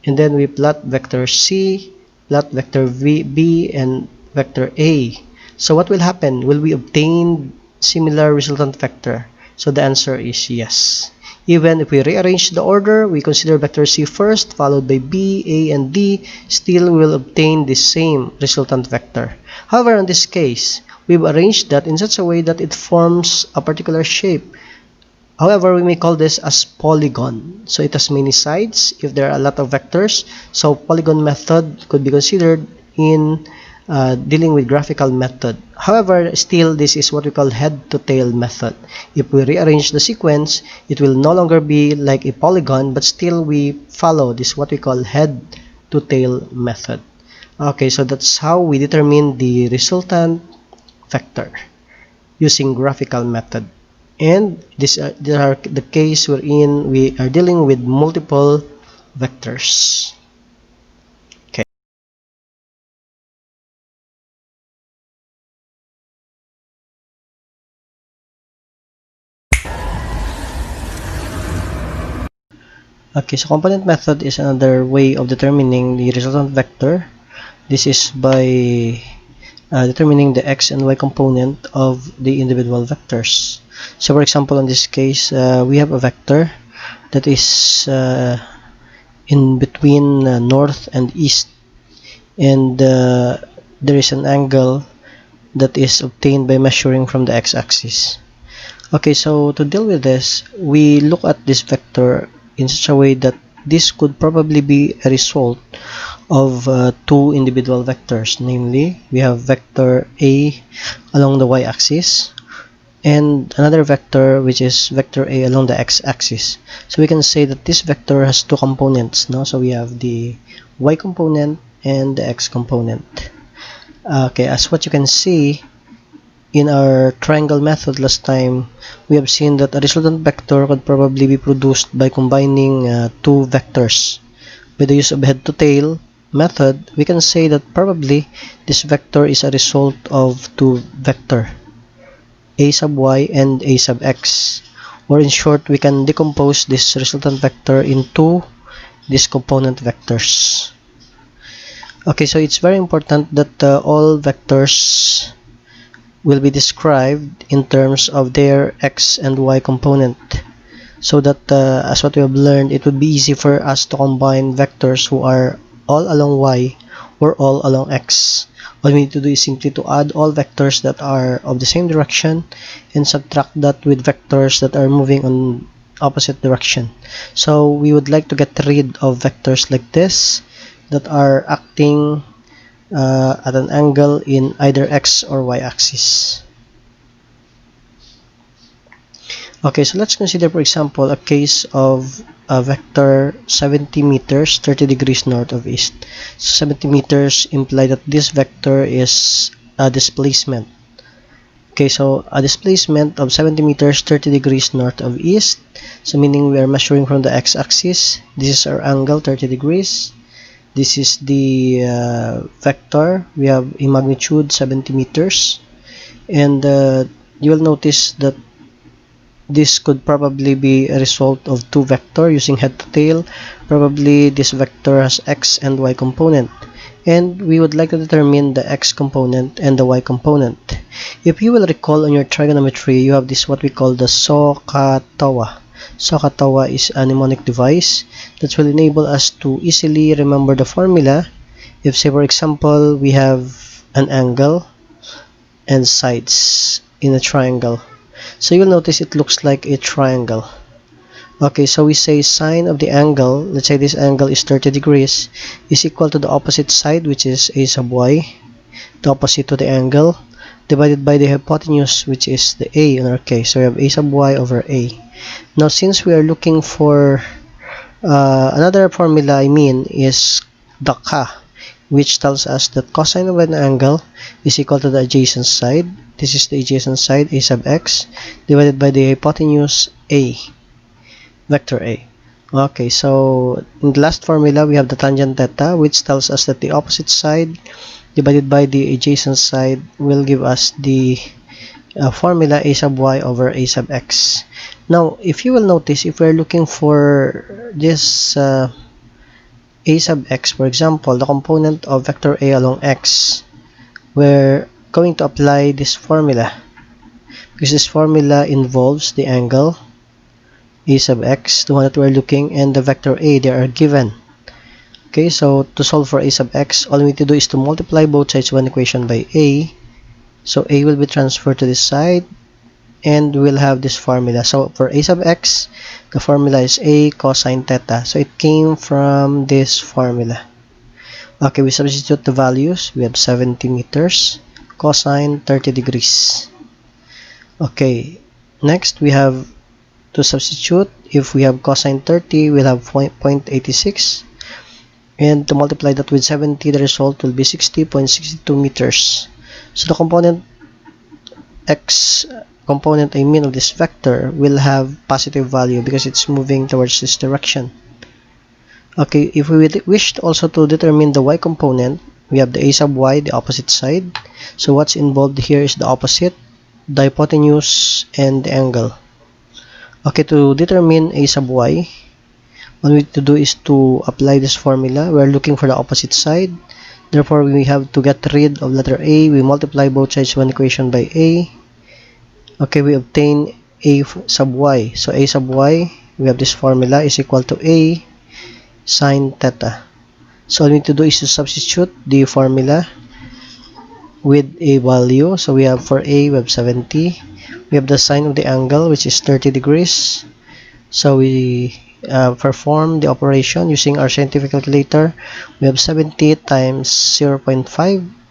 and then we plot vector C, plot vector B, and vector A. So what will happen? Will we obtain similar resultant vector? So the answer is yes. Even if we rearrange the order, we consider vector C first, followed by B, A, and D, still we will obtain the same resultant vector. However, in this case, we've arranged that in such a way that it forms a particular shape. However, we may call this as polygon. So it has many sides if there are a lot of vectors. So polygon method could be considered in dealing with graphical method. However, still this is what we call head to tail method. If we rearrange the sequence, it will no longer be like a polygon, but still we follow this what we call head to tail method. Okay, so that's how we determine the resultant vector using graphical method. And there are the case wherein we are dealing with multiple vectors. Okay, so component method is another way of determining the resultant vector. This is by determining the x and y component of the individual vectors. So for example, in this case, we have a vector that is in between north and east, and there is an angle that is obtained by measuring from the x-axis. Okay, so to deal with this, we look at this vector in such a way that this could probably be a result of two individual vectors. Namely, we have vector A along the y-axis and another vector which is vector A along the x-axis. So we can say that this vector has two components. No? So we have the y component and the x component. Okay, as what you can see, in our triangle method last time, we have seen that a resultant vector could probably be produced by combining two vectors. With the use of head-to-tail method, we can say that probably this vector is a result of two vector, a sub y and a sub x. Or in short, we can decompose this resultant vector into these component vectors. Okay, so it's very important that all vectors will be described in terms of their x and y component, so that as what we have learned, it would be easy for us to combine vectors who are all along y or all along x. All we need to do is simply to add all vectors that are of the same direction and subtract that with vectors that are moving on opposite direction. So we would like to get rid of vectors like this that are acting at an angle in either x or y axis. Okay, so let's consider, for example, a case of a vector 70 meters 30 degrees north of east. So 70 meters imply that this vector is a displacement. Okay, so a displacement of 70 meters 30 degrees north of east, so meaning we are measuring from the x-axis. This is our angle, 30 degrees. This is the vector. We have a magnitude 70 meters, and you will notice that this could probably be a result of two vector using head to tail. Probably this vector has x and y component, and we would like to determine the x component and the y component. If you will recall on your trigonometry, you have this what we call the SOHCAHTOA. SOHCAHTOA is a mnemonic device that will enable us to easily remember the formula. If, say for example, we have an angle and sides in a triangle, so you'll notice it looks like a triangle. Okay, so we say sine of the angle, let's say this angle is 30 degrees, is equal to the opposite side, which is a sub y, the opposite to the angle, divided by the hypotenuse, which is the a in our case. So we have a sub y over a. Now, since we are looking for another formula, is the ka, which tells us that cosine of an angle is equal to the adjacent side. This is the adjacent side, a sub x, divided by the hypotenuse, a, vector a. Okay, so in the last formula, we have the tangent theta, which tells us that the opposite side divided by the adjacent side will give us the formula a sub y over a sub x. Now, if you will notice, if we're looking for this a sub x, for example, the component of vector a along x, we're going to apply this formula, because this formula involves the angle a sub x, the one that we're looking, and the vector a, they are given. Okay, so to solve for a sub x, all we need to do is to multiply both sides of an equation by a. So a will be transferred to this side, and we'll have this formula. So for a sub x, the formula is a cosine theta. So it came from this formula. Okay, we substitute the values. We have 70 meters, cosine 30 degrees. Okay, next we have to substitute. If we have cosine 30, we'll have 0.86. And to multiply that with 70, the result will be 60.62 meters. So the component x component of this vector will have positive value because it's moving towards this direction. Okay, if we wish also to determine the y component, we have the a sub y, the opposite side. So what's involved here is the opposite, the hypotenuse, and the angle. Okay, to determine a sub y, what we need to do is to apply this formula. We're looking for the opposite side. Therefore, we have to get rid of letter a. We multiply both sides of one equation by a. Okay, we obtain a sub y. So a sub y, we have this formula, is equal to a sine theta. So all we need to do is to substitute the formula with a value. So we have for a, we have 70. We have the sine of the angle, which is 30 degrees. So we perform the operation using our scientific calculator. We have 70 times 0.5.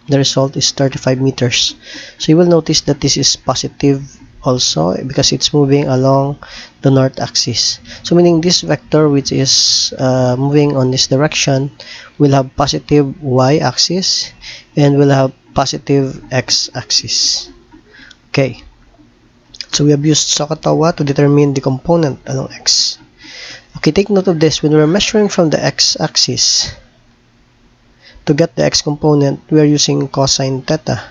The result is 35 meters. So you will notice that this is positive also because it's moving along the north axis. So meaning this vector, which is moving on this direction, will have positive y axis and will have positive x axis. Okay, so we have used SOHCAHTOA to determine the component along x. Okay, take note of this. When we're measuring from the x-axis, to get the x component, we are using cosine theta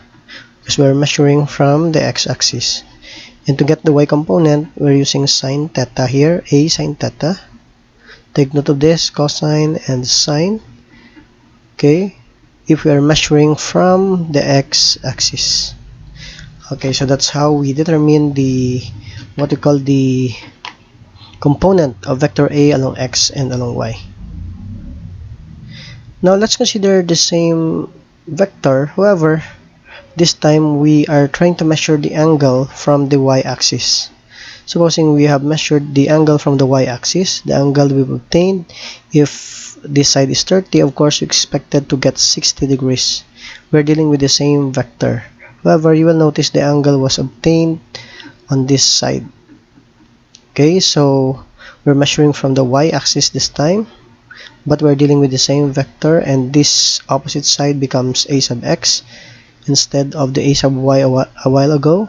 because we're measuring from the x-axis. And to get the y component, we're using sine theta here, a sine theta. Take note of this, cosine and sine. Okay, if we are measuring from the x-axis. Okay, so that's how we determine the what we call the component of vector A along x and along y. Now let's consider the same vector. However, this time we are trying to measure the angle from the y-axis. Supposing we have measured the angle from the y-axis, the angle we've obtained, if this side is 30, of course we expected to get 60 degrees. We're dealing with the same vector. However, you will notice the angle was obtained on this side. Okay, so we're measuring from the y-axis this time, but we're dealing with the same vector, and this opposite side becomes a sub x instead of the a sub y a while ago.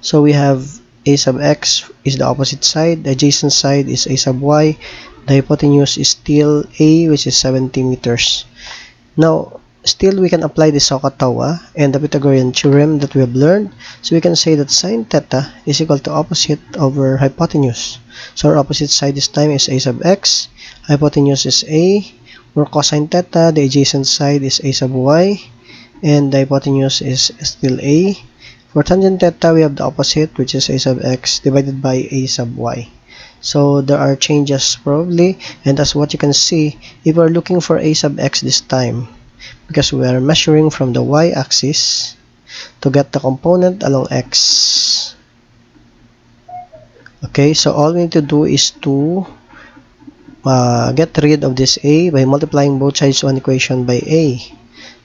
So we have a sub x is the opposite side, the adjacent side is a sub y, the hypotenuse is still a, which is 70 meters. Now, still we can apply the SOHCAHTOA and the Pythagorean theorem that we have learned. So we can say that sine theta is equal to opposite over hypotenuse. So our opposite side this time is a sub x, hypotenuse is a, or cosine theta, the adjacent side is a sub y, and the hypotenuse is still a. For tangent theta, we have the opposite, which is a sub x divided by a sub y. So there are changes probably, and as what you can see, if we're looking for a sub x this time, because we are measuring from the y-axis to get the component along x. Okay, so all we need to do is to get rid of this a by multiplying both sides of an equation by a.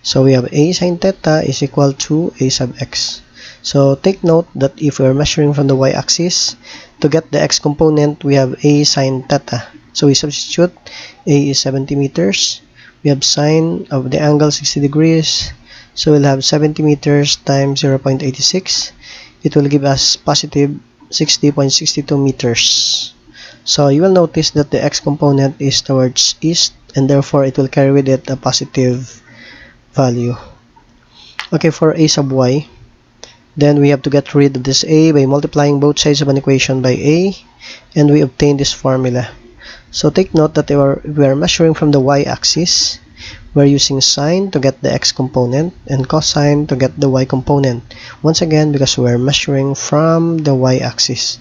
So we have a sine theta is equal to a sub x. So take note that if we are measuring from the y-axis, to get the x component, we have a sine theta. So we substitute a is 70 meters. We have sine of the angle 60 degrees. So we'll have 70 meters times 0.86. It will give us positive 60.62 meters. So you will notice that the x component is towards east, and therefore it will carry with it a positive value. Okay, for a sub y, then we have to get rid of this a by multiplying both sides of an equation by a, and we obtain this formula. So take note that we are measuring from the y-axis. We're using sine to get the x component and cosine to get the y component. Once again, because we're measuring from the y-axis.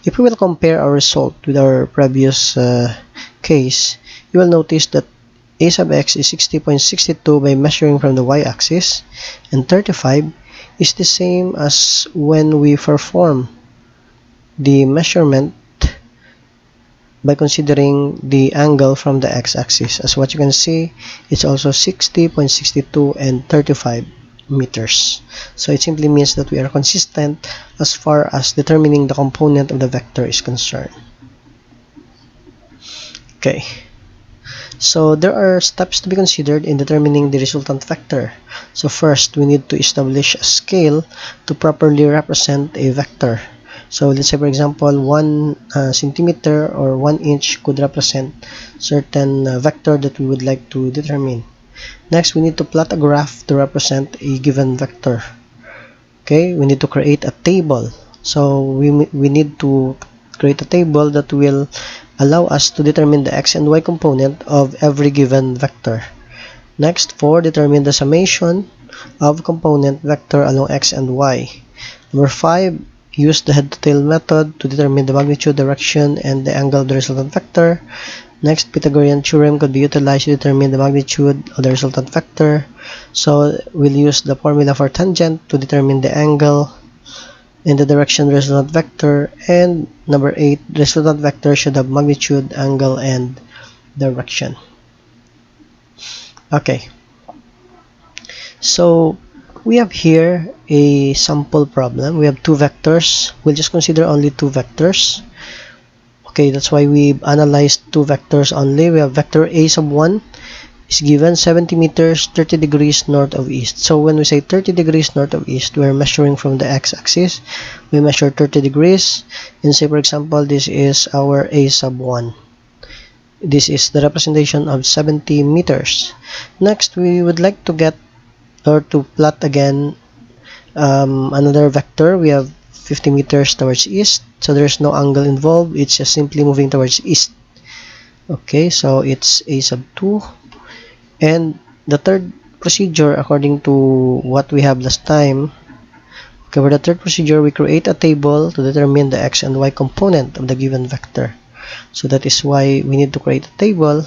If we will compare our result with our previous case, you will notice that a sub x is 60.62 by measuring from the y-axis, and 35 is the same as when we perform the measurement by considering the angle from the x-axis. As what you can see, it's also 60.62 and 35 meters. So it simply means that we are consistent as far as determining the component of the vector is concerned. Okay, so there are steps to be considered in determining the resultant vector. So first, we need to establish a scale to properly represent a vector. So let's say, for example, 1 centimeter or 1 inch could represent certain vector that we would like to determine. Next, we need to plot a graph to represent a given vector. Okay, we need to create a table. So we need to create a table that will allow us to determine the x and y component of every given vector. Next, 4, determine the summation of component vector along x and y. Number 5, use the head-to-tail method to determine the magnitude, direction, and the angle of the resultant vector. Next, Pythagorean theorem could be utilized to determine the magnitude of the resultant vector. So we'll use the formula for tangent to determine the angle and the direction of the resultant vector. And number 8, the resultant vector should have magnitude, angle, and direction. Okay, so we have here a sample problem. We have 2 vectors. We'll just consider only 2 vectors. Okay, that's why we analyzed 2 vectors only. We have vector a sub 1 is given 70 meters 30 degrees north of east. So when we say 30 degrees north of east, we're measuring from the x-axis. We measure 30 degrees, and say for example this is our a sub 1. This is the representation of 70 meters. Next, we would like to get or to plot again another vector. We have 50 meters towards east, so there's no angle involved, it's just simply moving towards east. Okay, so it's a sub 2. And the third procedure, according to what we have last time, okay, for the third procedure, we create a table to determine the x and y component of the given vector. So that is why we need to create a table.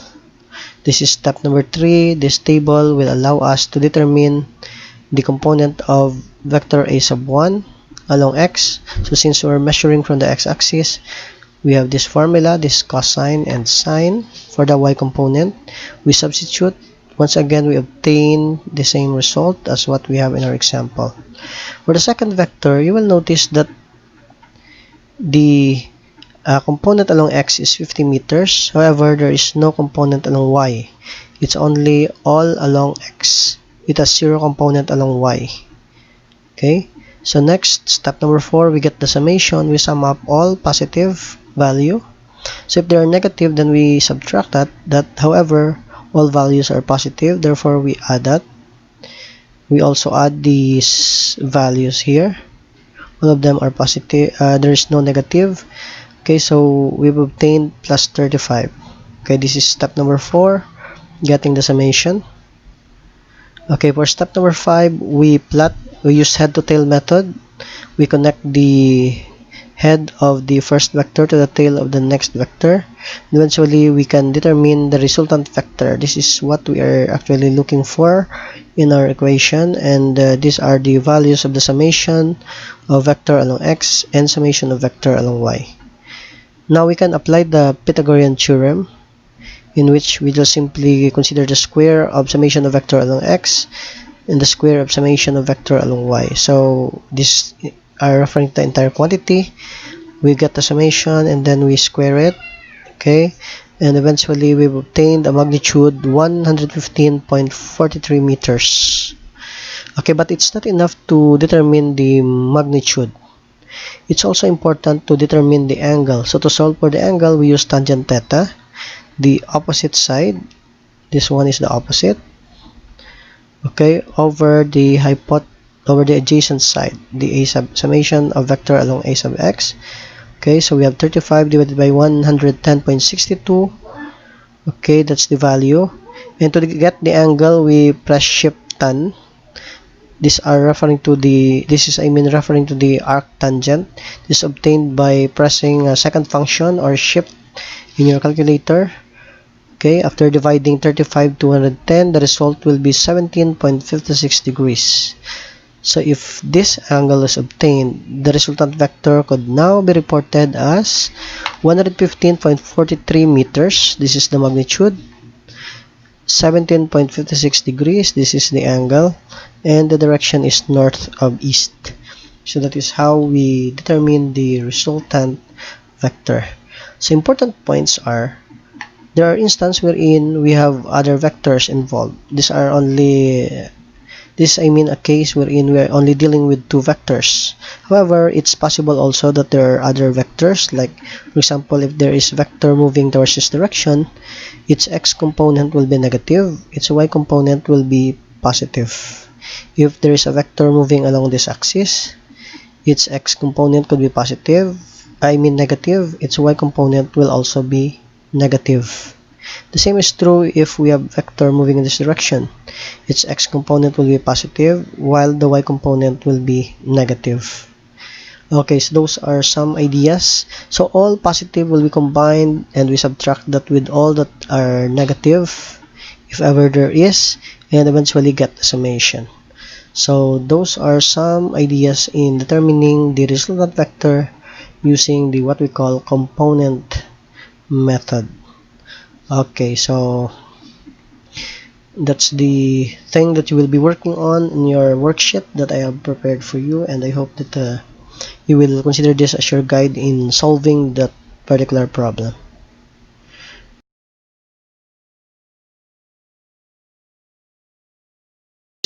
This is step number 3. This table will allow us to determine the component of vector a sub 1 along x. So since we're measuring from the x-axis, we have this formula, this cosine and sine. For the y component, we substitute. Once again, we obtain the same result as what we have in our example. For the second vector, you will notice that the component along x is 50 meters. However, there is no component along y. It's only all along x. It has 0 component along y. Okay, so next, step number 4, we get the summation. We sum up all positive value. So if they are negative, then we subtract that. However, all values are positive, therefore we add that. We also add these values here. All of them are positive. There is no negative. Okay, so we've obtained plus 35. Okay, this is step number 4, getting the summation. Okay, for step number 5, we use head to tail method. We connect the head of the first vector to the tail of the next vector. Eventually, we can determine the resultant vector. This is what we are actually looking for in our equation, and these are the values of the summation of vector along x and summation of vector along y. Now we can apply the Pythagorean theorem, in which we just simply consider the square of summation of vector along x and the square of summation of vector along y. So this are referring to the entire quantity. We get the summation and then we square it. Okay, and eventually we've obtained a magnitude 115.43 meters. Okay, but it's not enough to determine the magnitude. It's also important to determine the angle. So to solve for the angle, we use tangent theta. The opposite side, this one is the opposite, okay, over the adjacent side, the summation of vector along a sub x. Okay, so we have 35 divided by 110.62. okay, that's the value. And to get the angle, we press shift tan. This is referring to the arctangent. This is obtained by pressing a second function or shift in your calculator. Okay, after dividing 35 to 110, the result will be 17.56 degrees. So if this angle is obtained, the resultant vector could now be reported as 115.43 meters. This is the magnitude. 17.56 degrees. This is the angle. And the direction is north of east. So that is how we determine the resultant vector. So important points are, there are instances wherein we have other vectors involved. This I mean a case wherein we are only dealing with 2 vectors. However, it's possible also that there are other vectors, like for example, if there is vector moving towards this direction, its x component will be negative, its y component will be positive. If there is a vector moving along this axis, its x component could be negative, its y component will also be negative. The same is true if we have vector moving in this direction. Its x component will be positive, while the y component will be negative. Okay, so those are some ideas. So all positive will be combined, and we subtract that with all that are negative, if ever there is, and eventually get the summation. So those are some ideas in determining the resultant vector using the what we call component method. Okay, so that's the thing that you will be working on in your worksheet that I have prepared for you, and I hope that you will consider this as your guide in solving that particular problem.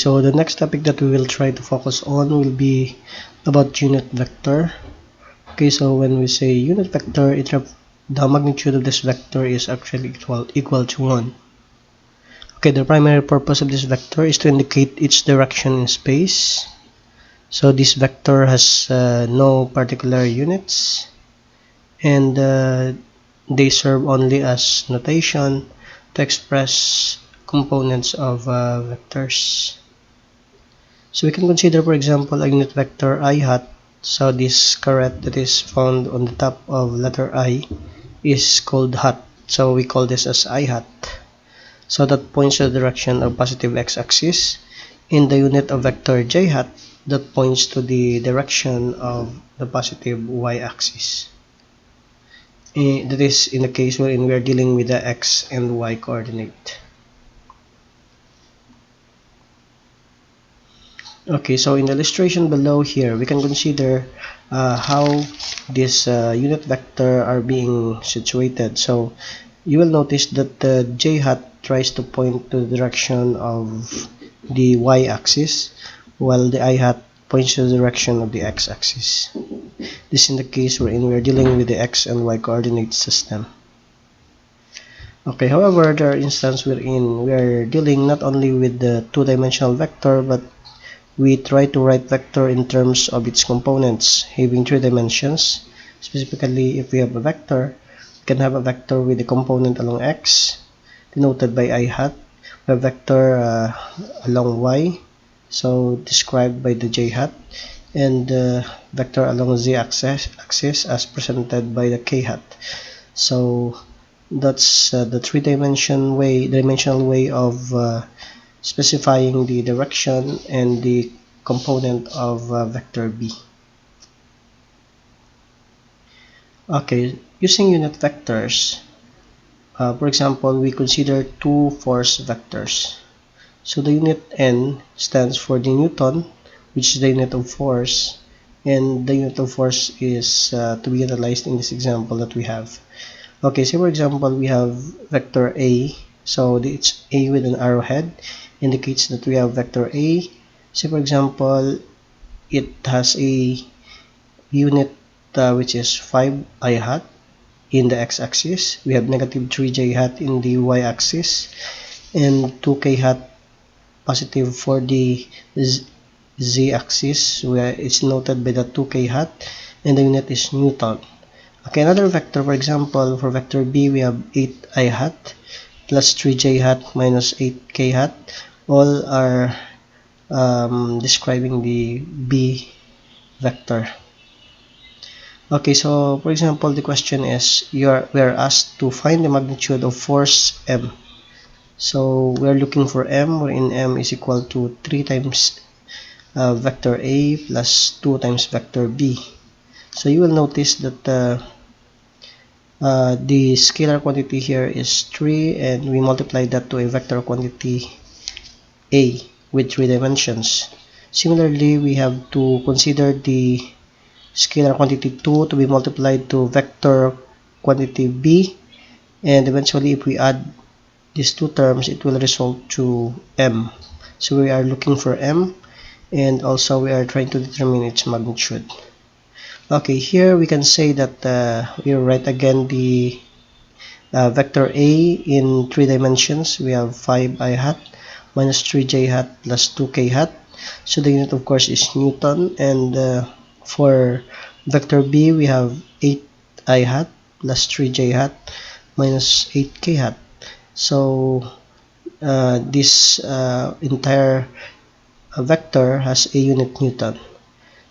so the next topic that we will try to focus on will be about unit vector. Okay, so when we say unit vector, the magnitude of this vector is actually equal to 1. Okay, the primary purpose of this vector is to indicate its direction in space. So this vector has no particular units, and they serve only as notation to express components of vectors. So we can consider, for example, a unit vector I hat. So this caret that is found on the top of letter I is called hat. So we call this as I hat. So that points to the direction of positive x-axis. In the unit of vector j hat, that points to the direction of the positive y-axis. That is in the case wherein we are dealing with the x and y coordinate. Okay, so in the illustration below here, we can consider how these unit vector are being situated. So you will notice that the j hat tries to point to the direction of the y-axis, while the I hat points to the direction of the x-axis. This is in the case wherein we are dealing with the x and y coordinate system. Okay, however, there are instances wherein we are dealing not only with the two-dimensional vector, but we try to write vector in terms of its components having 3 dimensions. Specifically, if we have a vector, we can have a vector with a component along x, denoted by I hat. We have vector along y, so described by the j hat, and vector along z axis as presented by the k hat. So that's the dimensional way of specifying the direction and the component of vector b. Okay, using unit vectors, for example, we consider two force vectors. So the unit N stands for the Newton, which is the unit of force, and the unit of force is to be analyzed in this example that we have. Okay, so for example, we have vector A, so it's A with an arrowhead, indicates that we have vector A. So for example, it has a unit which is 5i hat in the x-axis. We have negative 3j hat in the y-axis, and 2k hat positive for the z-axis, where it's noted by the 2k hat, and the unit is Newton. Okay, another vector, for example, for vector B, we have 8i hat plus 3j hat minus 8k hat. All are describing the B vector. Okay, so for example, the question is, we are asked to find the magnitude of force M. So we are looking for M, wherein M is equal to 3 times vector A plus 2 times vector B. So you will notice that the scalar quantity here is 3, and we multiply that to a vector quantity A with 3 dimensions. Similarly, we have to consider the scalar quantity 2 to be multiplied to vector quantity B, and eventually if we add these two terms, it will result to M. So we are looking for M, and also we are trying to determine its magnitude. Okay, here we can say that we write again the vector A in 3 dimensions. We have 5i hat minus 3j hat plus 2k hat. So the unit of course is Newton, and for vector B we have 8i hat plus 3j hat minus 8k hat. So this entire vector has a unit Newton.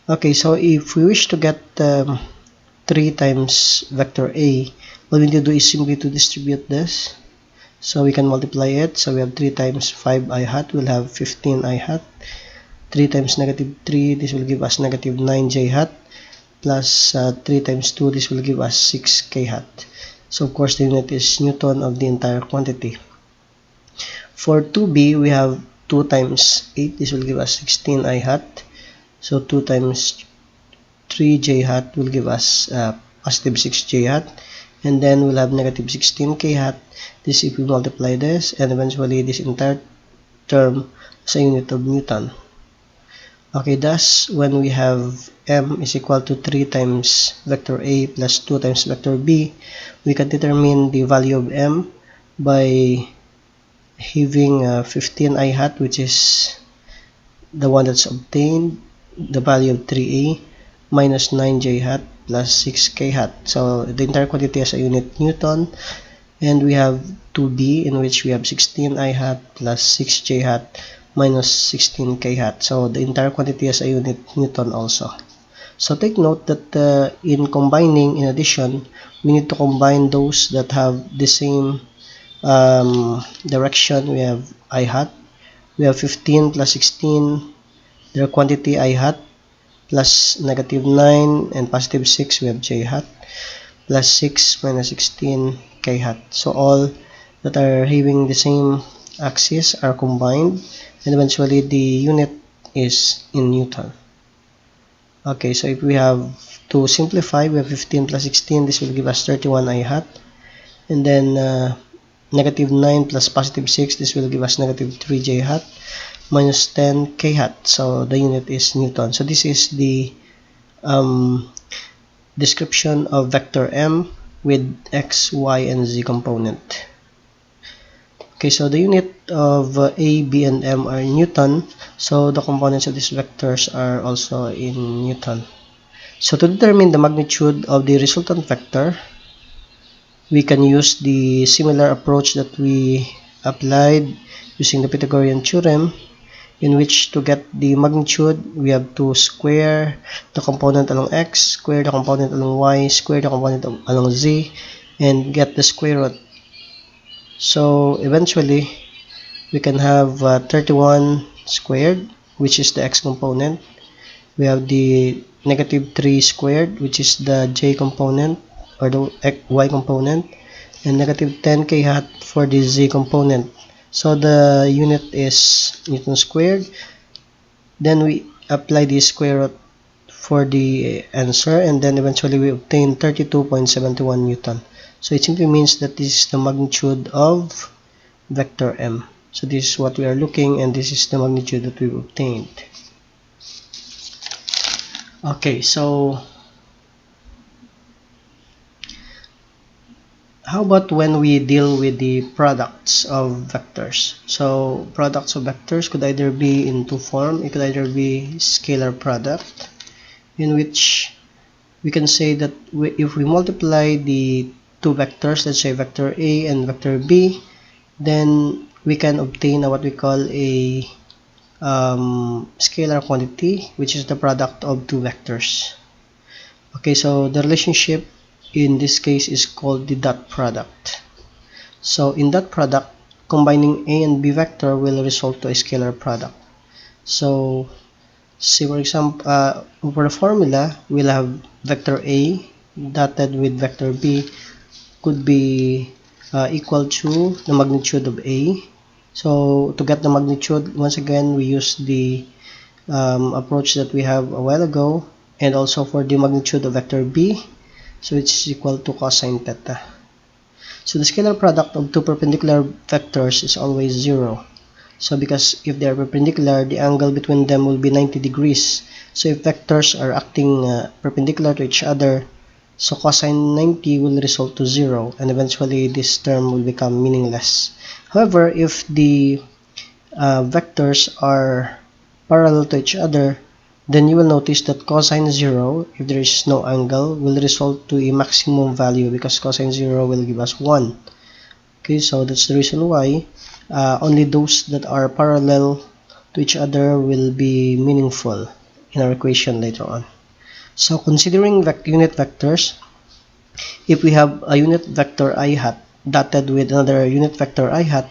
Okay, so if we wish to get 3 times vector A, what we need to do is simply to distribute this. So we can multiply it. So we have 3 times 5i hat, we'll have 15i hat. 3 times negative 3, this will give us negative 9j hat, plus 3 times 2, this will give us 6k hat. So of course the unit is Newton of the entire quantity. For 2b, we have 2 times 8, this will give us 16i hat. So 2 times 3j hat will give us positive 6j hat, and then we'll have negative 16k hat. This if we multiply this, and eventually this entire term as a unit of Newton. Okay, thus when we have m is equal to 3 times vector a plus 2 times vector b, we can determine the value of m by having 15 I hat, which is the one that's obtained, the value of 3a minus 9j hat plus 6k hat. So the entire quantity as a unit Newton, and we have 2b in which we have 16 I hat plus 6j hat minus 16k hat. So the entire quantity as a unit Newton also. So take note that in combining, in addition, we need to combine those that have the same direction. We have I hat, we have 15 plus 16, their quantity I hat, plus negative 9 and positive 6, we have j hat, plus 6 minus 16 k hat. So all that are having the same axis are combined, and eventually the unit is in Newton. Okay, so if we have to simplify, we have 15 plus 16, this will give us 31 I hat, and then negative 9 plus positive 6, this will give us negative 3j hat minus 10 k hat. So the unit is Newton. So this is the description of vector m with x, y, and z component. Okay, so the unit of a, b, and m are Newton, so the components of these vectors are also in Newton. So to determine the magnitude of the resultant vector, we can use the similar approach that we applied using the Pythagorean theorem, in which to get the magnitude, we have to square the component along x, square the component along y, square the component along z, and get the square root. So eventually, we can have 31 squared, which is the x component. We have the negative 3 squared, which is the j component or the y component, and negative 10k hat for the z component. So the unit is Newton squared. Then we apply the square root for the answer, and then eventually we obtain 32.71 Newton. So it simply means that this is the magnitude of vector m. So this is what we are looking, and this is the magnitude that we've obtained. Okay, so how about when we deal with the products of vectors? So products of vectors could either be in two forms. It could either be scalar product, in which we can say that if we multiply the two vectors, let's say vector a and vector b, then we can obtain what we call a scalar quantity, which is the product of two vectors. Okay, so the relationship in this case is called the dot product. So in dot product, combining a and b vector will result to a scalar product. So say for example, for the formula, we'll have vector a dotted with vector b could be equal to the magnitude of a. So to get the magnitude, once again, we use the approach that we have a while ago, and also for the magnitude of vector b, so it's equal to cosine theta. So the scalar product of two perpendicular vectors is always 0. So because if they are perpendicular, the angle between them will be 90 degrees. So if vectors are acting perpendicular to each other, so cosine 90 will result to 0, and eventually this term will become meaningless. However, if the vectors are parallel to each other, then you will notice that cosine 0, if there is no angle, will result to a maximum value, because cosine 0 will give us 1. Okay, so that's the reason why only those that are parallel to each other will be meaningful in our equation later on. So considering unit vectors, if we have a unit vector I hat dotted with another unit vector I hat,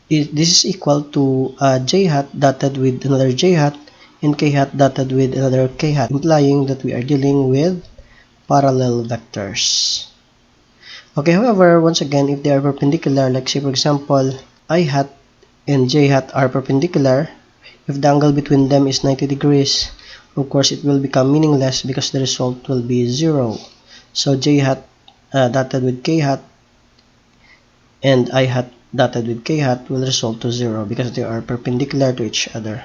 this is equal to j hat dotted with another j hat and k hat dotted with another k hat, implying that we are dealing with parallel vectors. Okay, however, once again, if they are perpendicular, like say for example, I hat and j hat are perpendicular, if the angle between them is 90 degrees, of course it will become meaningless because the result will be 0. So j hat dotted with k hat and I hat dotted with k hat will result to 0 because they are perpendicular to each other.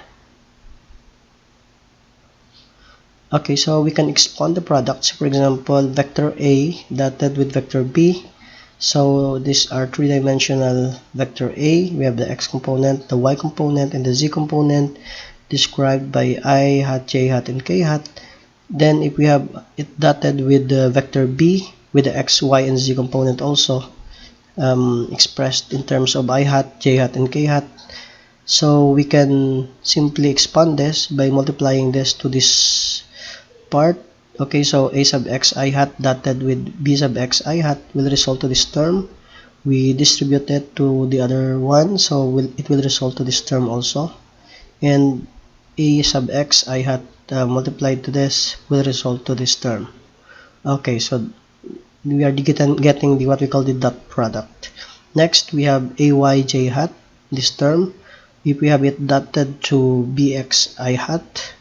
Okay, so we can expand the products. For example, vector A dotted with vector B. So these are three-dimensional vector A. We have the x component, the y component, and the z component described by I hat, j hat, and k hat. Then if we have it dotted with the vector B with the x, y, and z component also expressed in terms of I hat, j hat, and k hat. So we can simply expand this by multiplying this to this part. Okay, so a sub x I hat dotted with b sub x I hat will result to this term. We distribute it to the other one, so it will result to this term also. And a sub x I hat multiplied to this will result to this term. Okay, so we are getting the what we call the dot product. Next, we have ay j hat, this term. If we have it dotted to bx I hat,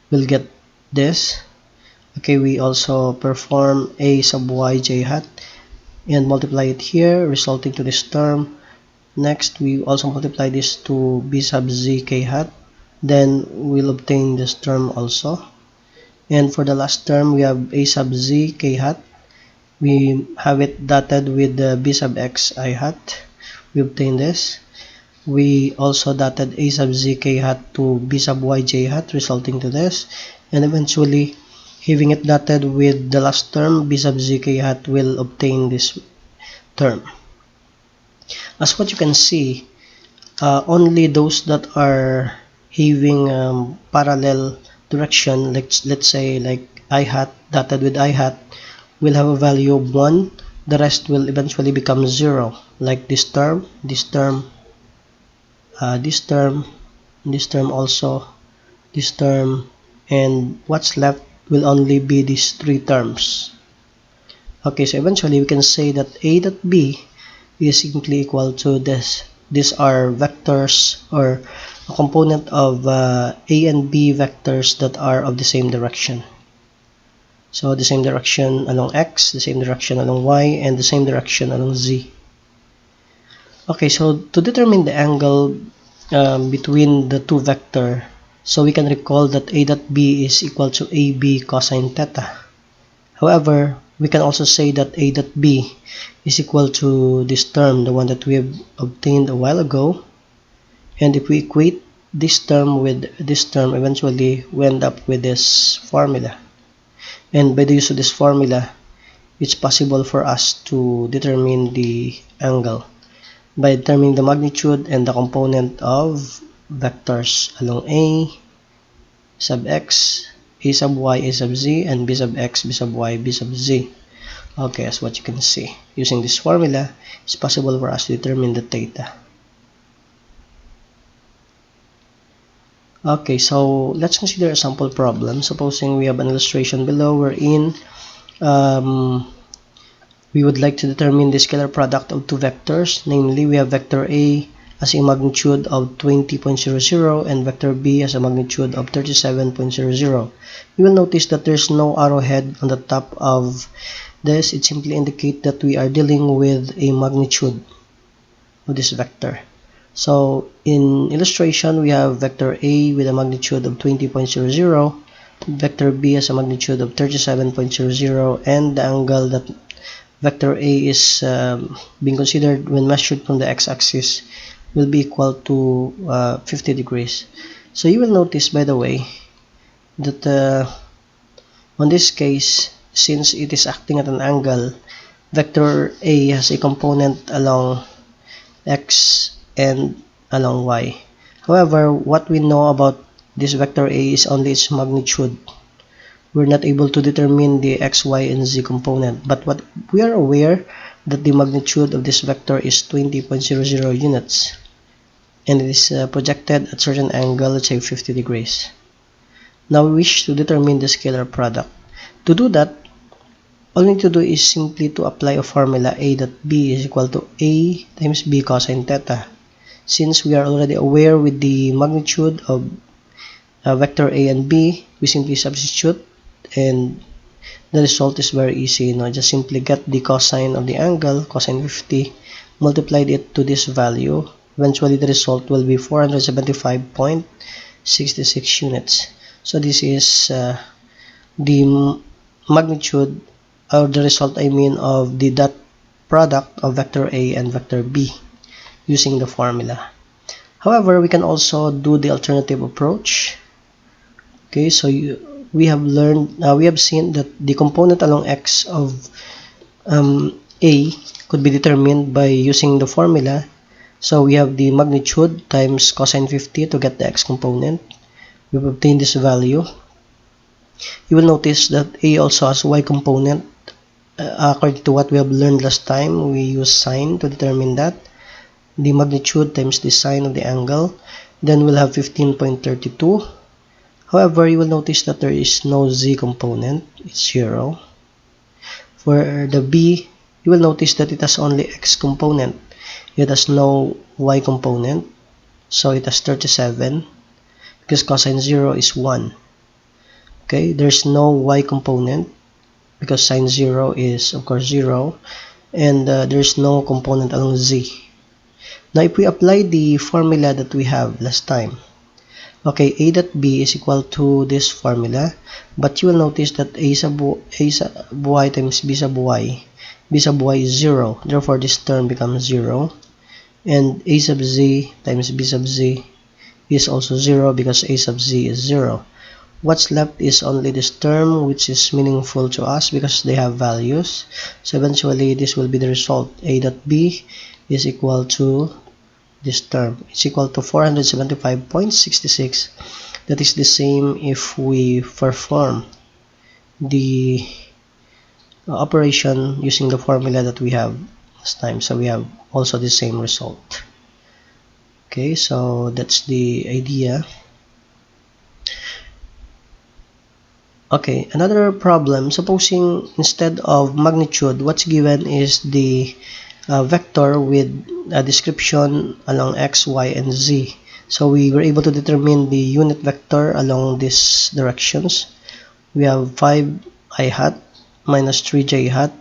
we'll get this. Okay, we also perform a sub y j hat and multiply it here, resulting to this term. Next, we also multiply this to b sub z k hat, then we'll obtain this term also. And for the last term, we have a sub z k hat. We have it dotted with the b sub x I hat. We obtain this. We also dotted a sub z k hat to b sub y j hat, resulting to this. And eventually, having it dotted with the last term, b sub z k hat will obtain this term. As what you can see, only those that are having parallel direction, like let's say like I hat dotted with I hat, will have a value of 1. The rest will eventually become 0, like this term, this term, this term, this term also, this term, and what's left will only be these 3 terms. Okay, so eventually we can say that a dot b is simply equal to this. These are vectors or a component of a and b vectors that are of the same direction. So the same direction along x, the same direction along y, and the same direction along z. Okay, so to determine the angle between the two vectors, so we can recall that a dot b is equal to ab cosine theta. However, we can also say that a dot b is equal to this term, the one that we have obtained a while ago. And if we equate this term with this term, eventually we end up with this formula. And by the use of this formula, it's possible for us to determine the angle by determining the magnitude and the component of vectors along a sub x, a sub y, a sub z, and b sub x, b sub y, b sub z. Okay, as what you can see, using this formula, it's possible for us to determine the theta. Okay, so let's consider a sample problem. Supposing we have an illustration below wherein we would like to determine the scalar product of two vectors. Namely, we have vector A as a magnitude of 20.00 and vector B as a magnitude of 37.00. You will notice that there's no arrowhead on the top of this. It simply indicates that we are dealing with a magnitude of this vector. So in illustration, we have vector A with a magnitude of 20.00, vector B has a magnitude of 37.00, and the angle that vector A is being considered when measured from the x-axis will be equal to 50 degrees. So you will notice, by the way, that on this case, since it is acting at an angle, vector A has a component along x and along y. However, what we know about this vector A is only its magnitude. We're not able to determine the x, y, and z component, but what we are aware that the magnitude of this vector is 20.00 units, and it is projected at a certain angle, let's say 50 degrees. Now we wish to determine the scalar product. To do that, all we need to do is simply to apply a formula a dot b is equal to a times b cosine theta. Since we are already aware with the magnitude of vector a and b, we simply substitute, and the result is very easy. Just simply get the cosine of the angle, cosine 50, multiplied it to this value, eventually the result will be 475.66 units. So this is the magnitude, or the result I mean, of the dot product of vector A and vector B using the formula. However, we can also do the alternative approach. Okay, so we have seen that the component along x of A could be determined by using the formula. So we have the magnitude times cosine 50 to get the x component. We've obtained this value. You will notice that A also has y component. According to what we have learned last time, we use sine to determine that. The magnitude times the sine of the angle. Then we'll have 15.32. However, you will notice that there is no z component. It's 0. For the B, you will notice that it has only x component. It has no y component. So it has 37 because cosine 0 is 1. Okay, there's no y component because sine 0 is of course 0, and there's no component along z. Now if we apply the formula that we have last time, okay, a dot b is equal to this formula, but you will notice that a sub y times b sub y is 0, therefore this term becomes 0, and a sub z times b sub z is also 0 because a sub z is 0. What's left is only this term, which is meaningful to us because they have values. So eventually this will be the result. A dot b is equal to this term. It's equal to 475.66. That is the same if we perform the operation using the formula that we have last time. So we have also the same result. Okay, so that's the idea. Okay, another problem, supposing instead of magnitude, what's given is the vector with a description along x, y, and z. So we were able to determine the unit vector along these directions. We have 5i hat minus 3j hat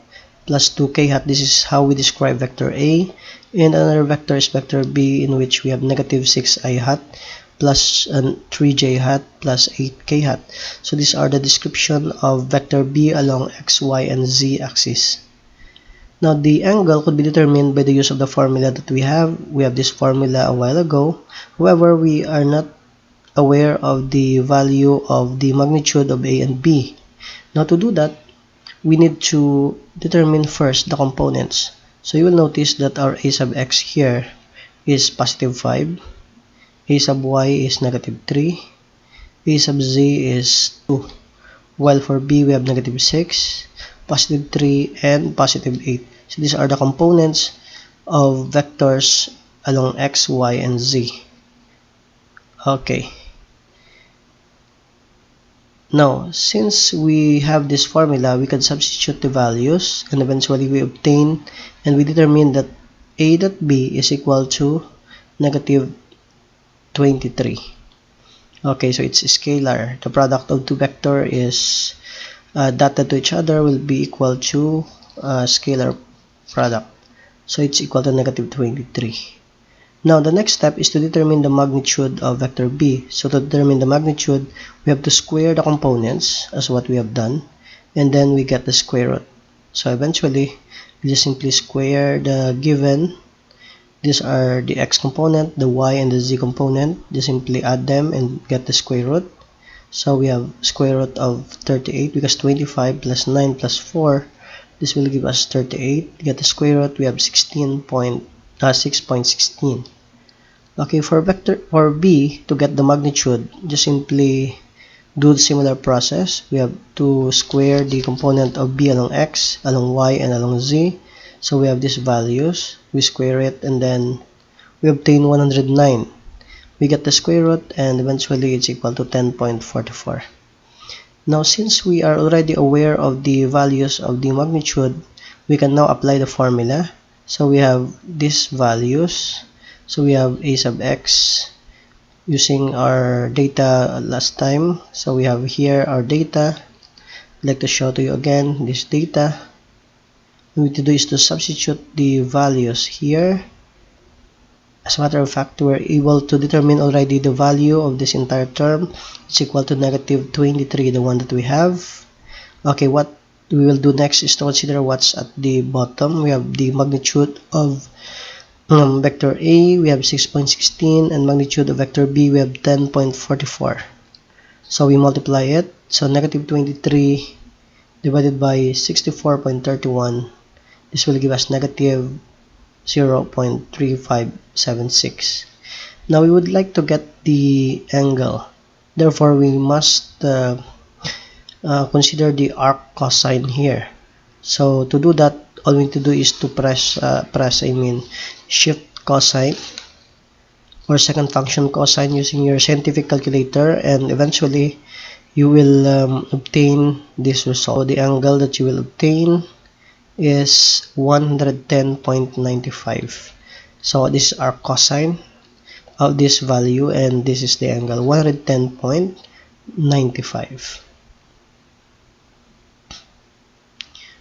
plus 2k hat. This is how we describe vector A. And another vector is vector B, in which we have negative 6i hat plus 3j hat plus 8k hat. So these are the description of vector B along x, y, and z axis. Now the angle could be determined by the use of the formula that we have. We have this formula a while ago. However, we are not aware of the value of the magnitude of A and B. Now to do that, we need to determine first the components. So you will notice that our A sub x here is positive 5. A sub y is negative 3, A sub z is 2, while for b we have negative 6, positive 3, and positive 8. So these are the components of vectors along x, y, and z. Okay. Now, since we have this formula, we can substitute the values, and eventually we obtain and we determine that a dot b is equal to negative 23. Okay, so it's a scalar. The product of two vectors is dotted to each other will be equal to scalar product. So it's equal to negative 23. Now the next step is to determine the magnitude of vector b. So to determine the magnitude, we have to square the components as what we have done, and then we get the square root. So eventually, we just simply square the given. These are the x component, the y, and the z component. Just simply add them and get the square root. So we have square root of 38 because 25 plus 9 plus 4, this will give us 38. To get the square root, we have 6.16. Okay, for b, to get the magnitude, just simply do the similar process. We have to square the component of b along x, along y, and along z. So we have these values, we square it, and then we obtain 109. We get the square root, and eventually it's equal to 10.44. Now since we are already aware of the values of the magnitude, we can now apply the formula. So we have these values. So we have a sub x using our data last time. So we have here our data. I'd like to show to you again this data. what we need to do is to substitute the values here. As a matter of fact, we're able to determine already the value of this entire term. It's equal to negative 23, the one that we have. Okay, what we will do next is to consider what's at the bottom. We have the magnitude of vector A, we have 6.16, and magnitude of vector B, we have 10.44. So we multiply it. So negative 23 divided by 64.31, this will give us negative 0.3576. Now we would like to get the angle. Therefore, we must consider the arc cosine here. So to do that, all we need to do is to shift cosine or second function cosine using your scientific calculator, and eventually you will obtain this result. So the angle that you will obtain is 110.95. So this is our cosine of this value, and this is the angle 110.95.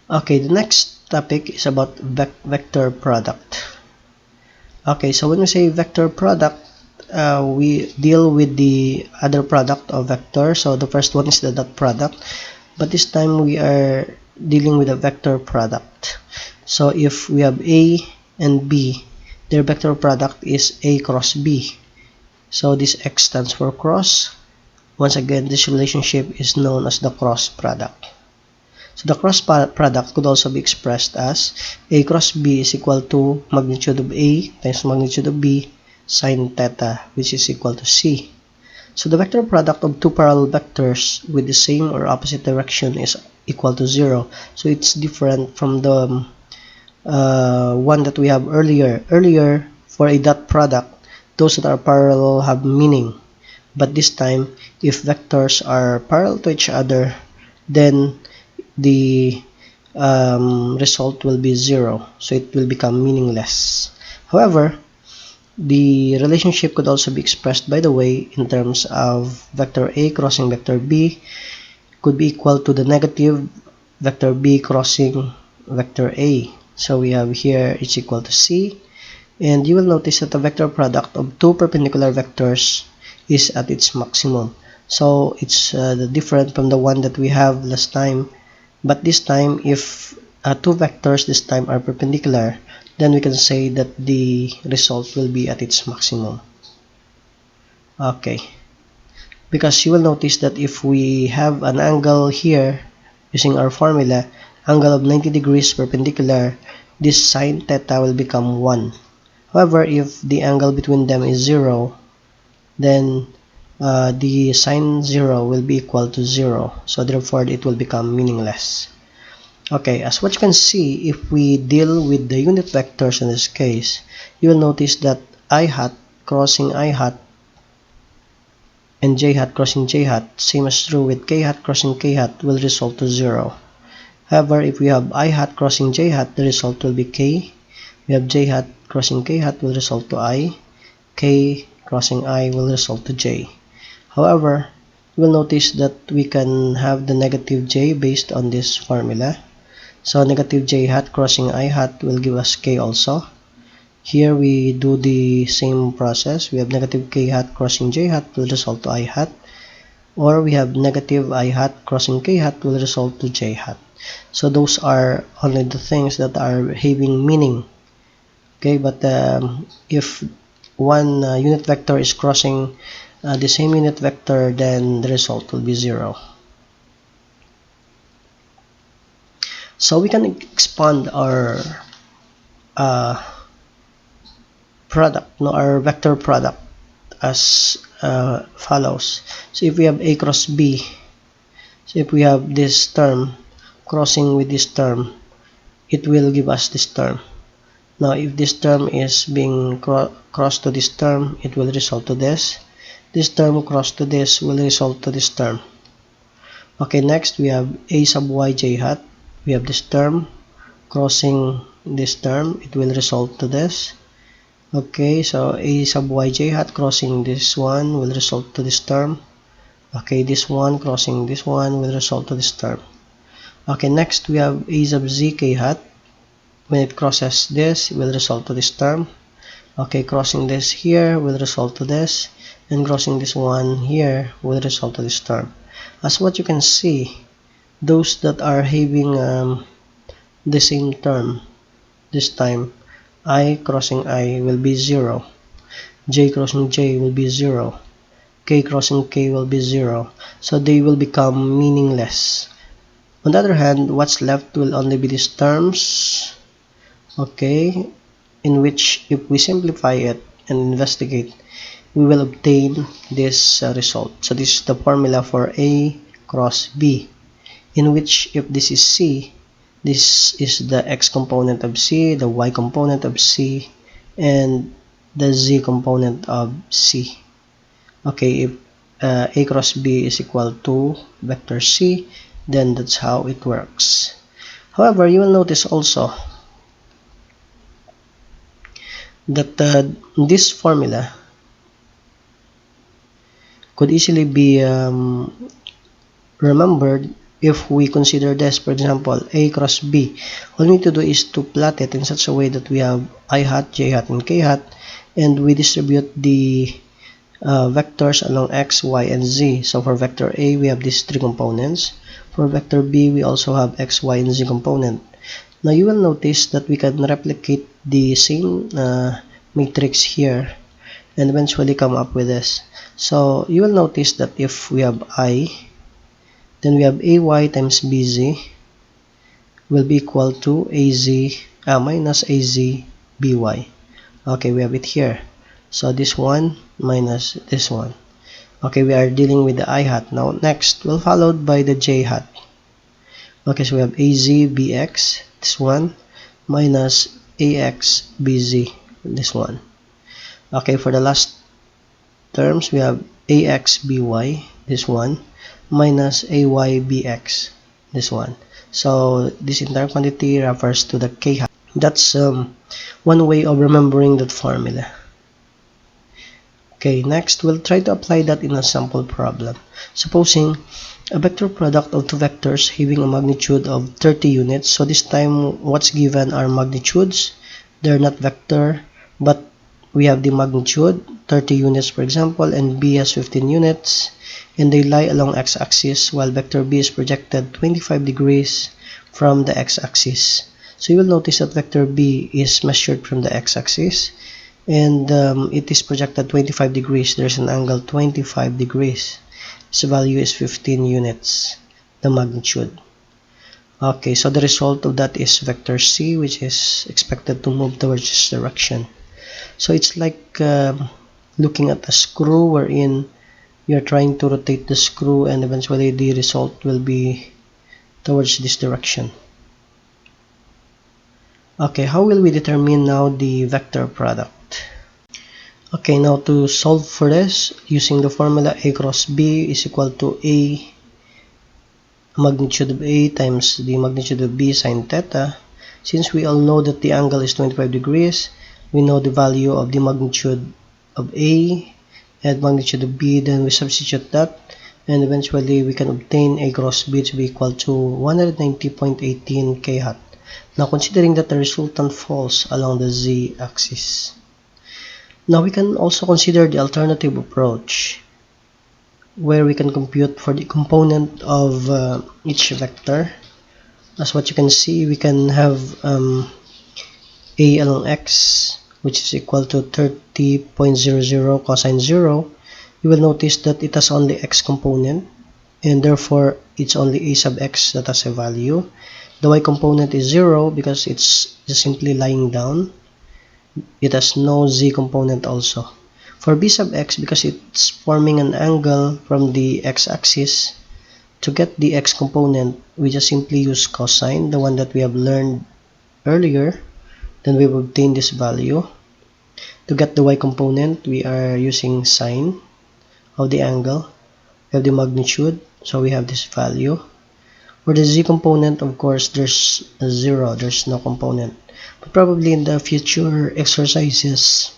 Okay, the next topic is about vector product. Okay, so when we say vector product, we deal with the other product of vector. So the first one is the dot product, but this time we are dealing with a vector product. So if we have A and B, their vector product is A cross B. So this X stands for cross. Once again, this relationship is known as the cross product. So the cross product could also be expressed as A cross B is equal to magnitude of A times magnitude of B sine theta, which is equal to C. So the vector product of two parallel vectors with the same or opposite direction is equal to 0. So it's different from the one that we have earlier. Earlier, for a dot product, those that are parallel have meaning. But this time, if vectors are parallel to each other, then the result will be 0. So it will become meaningless. However, the relationship could also be expressed, by the way, in terms of vector A crossing vector B could be equal to the negative vector B crossing vector A. So we have here it's equal to C, and you will notice that the vector product of two perpendicular vectors is at its maximum. So it's different from the one that we have last time, but this time if two vectors this time are perpendicular, then we can say that the result will be at its maximum. Okay, because you will notice that if we have an angle here using our formula, angle of 90 degrees perpendicular, this sine theta will become 1. However, if the angle between them is 0, then the sine 0 will be equal to 0. So therefore, it will become meaningless. Okay, as what you can see, if we deal with the unit vectors in this case, you will notice that I hat crossing I hat and j hat crossing j hat, same as true with k hat crossing k hat, will result to 0. However, if we have I hat crossing j hat, the result will be k. We have j hat crossing k hat will result to I. K crossing I will result to j. However, you will notice that we can have the negative j based on this formula. So negative j hat crossing I hat will give us k also. Here we do the same process. We have negative k hat crossing j hat will result to I hat. Or we have negative I hat crossing k hat will result to j hat. So those are only the things that are having meaning. Okay, but if one unit vector is crossing the same unit vector, then the result will be 0. So we can expand our our vector product as follows. So if we have A cross B, so if we have this term crossing with this term, it will give us this term. Now if this term is being crossed to this term, it will result to this. This term crossed to this will result to this term. Okay, next we have A sub y j hat. We have this term crossing this term, it will result to this. Okay, so A sub y j hat crossing this one will result to this term. Okay, this one crossing this one will result to this term. Okay, next we have A sub z k hat. when it crosses this, it will result to this term. Okay, crossing this here will result to this, and crossing this one here will result to this term. As what you can see, those that are having the same term, this time I crossing I will be 0, j crossing j will be 0, k crossing k will be 0, so they will become meaningless. On the other hand, what's left will only be these terms, okay, in which if we simplify it and investigate, we will obtain this result. So this is the formula for A cross B, in which if this is C, this is the x component of C, the y component of C, and the z component of C. Okay, if A cross B is equal to vector C, then that's how it works. However, you will notice also that this formula could easily be remembered if we consider this. For example, A cross B. All we need to do is to plot it in such a way that we have I hat, j hat, and k hat, and we distribute the vectors along x, y, and z. So for vector A, we have these three components. For vector B, we also have x, y, and z component. Now you will notice that we can replicate the same matrix here and eventually come up with this. So you will notice that if we have I, then we have AY times BZ will be equal to AZ minus AZ BY. Okay, we have it here. So this one minus this one. Okay, we are dealing with the I hat. Now next, we'll followed by the J hat. Okay, so we have AZ BX, this one, minus AX BZ, this one. Okay, for the last terms, we have AX BY, this one, minus AY BX, this one. So this entire quantity refers to the K hat. That's one way of remembering that formula. Okay, next we'll try to apply that in a sample problem. Supposing a vector product of two vectors having a magnitude of 30 units. So this time what's given are magnitudes. They're not vector, but we have the magnitude 30 units for example, and B has 15 units, and they lie along x-axis while vector B is projected 25 degrees from the x-axis. So you will notice that vector B is measured from the x-axis, and it is projected 25 degrees. There's an angle 25 degrees. Its value is 15 units, the magnitude. Okay, so the result of that is vector C, which is expected to move towards this direction. So it's like looking at a screw wherein you're trying to rotate the screw, and eventually the result will be towards this direction. Okay, how will we determine now the vector product? Okay, now to solve for this, using the formula A cross B is equal to A magnitude of A times the magnitude of B sine theta. Since we all know that the angle is 25 degrees, we know the value of the magnitude of A and magnitude of B, then we substitute that, and eventually we can obtain A cross B to be equal to 190.18 k hat. Now considering that the resultant falls along the z-axis. Now we can also consider the alternative approach, where we can compute for the component of each vector. As what you can see, we can have A along x, which is equal to 30.00 cosine 0. You will notice that it has only x component, and therefore it's only A sub x that has a value. The y component is 0 because it's just simply lying down. It has no z component also. For b sub x, because it's forming an angle from the x-axis, to get the x component, we just simply use cosine, the one that we have learned earlier. Then we will obtain this value. To get the y component, we are using sine of the angle. We have the magnitude, so we have this value. For the z component, of course, there's a 0, there's no component. But probably in the future exercises,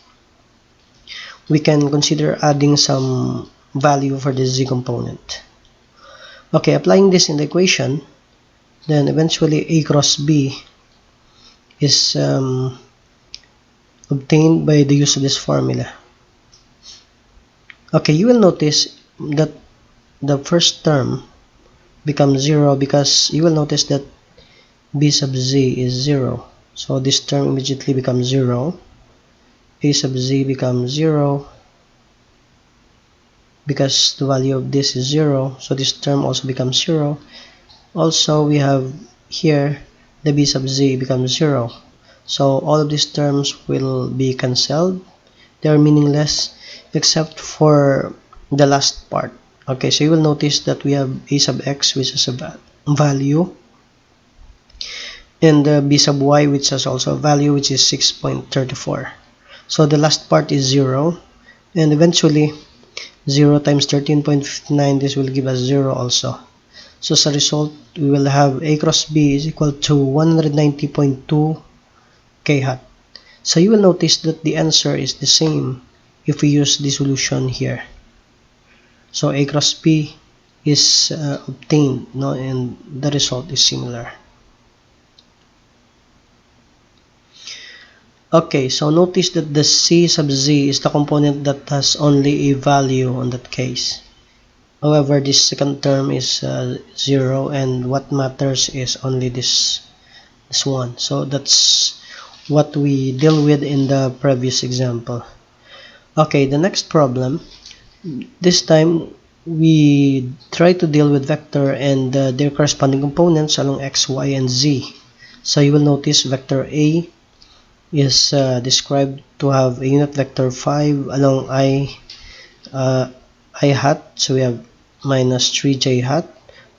we can consider adding some value for the z component. Okay, applying this in the equation, then eventually A cross B is obtained by the use of this formula. Okay, you will notice that the first term becomes 0 because you will notice that b sub z is 0. So this term immediately becomes 0. A sub z becomes 0 because the value of this is 0. So this term also becomes 0. Also, we have here the b sub z becomes 0. So all of these terms will be cancelled. They are meaningless except for the last part. Okay, so you will notice that we have a sub x, which is a value, and b sub y, which is also a value, which is 6.34. So the last part is 0, and eventually 0 times 13.59, this will give us 0 also. So as a result, we will have a cross b is equal to 190.2 k hat. So you will notice that the answer is the same if we use the solution here. So a cross b is obtained, no, and the result is similar. Okay, so notice that the c sub z is the component that has only a value in that case. However, this second term is 0, and what matters is only this one. So that's what we deal with in the previous example. Okay, the next problem. This time we try to deal with vector and their corresponding components along x, y, and z. So you will notice vector A is described to have a unit vector 5 along I hat. So we have minus 3j hat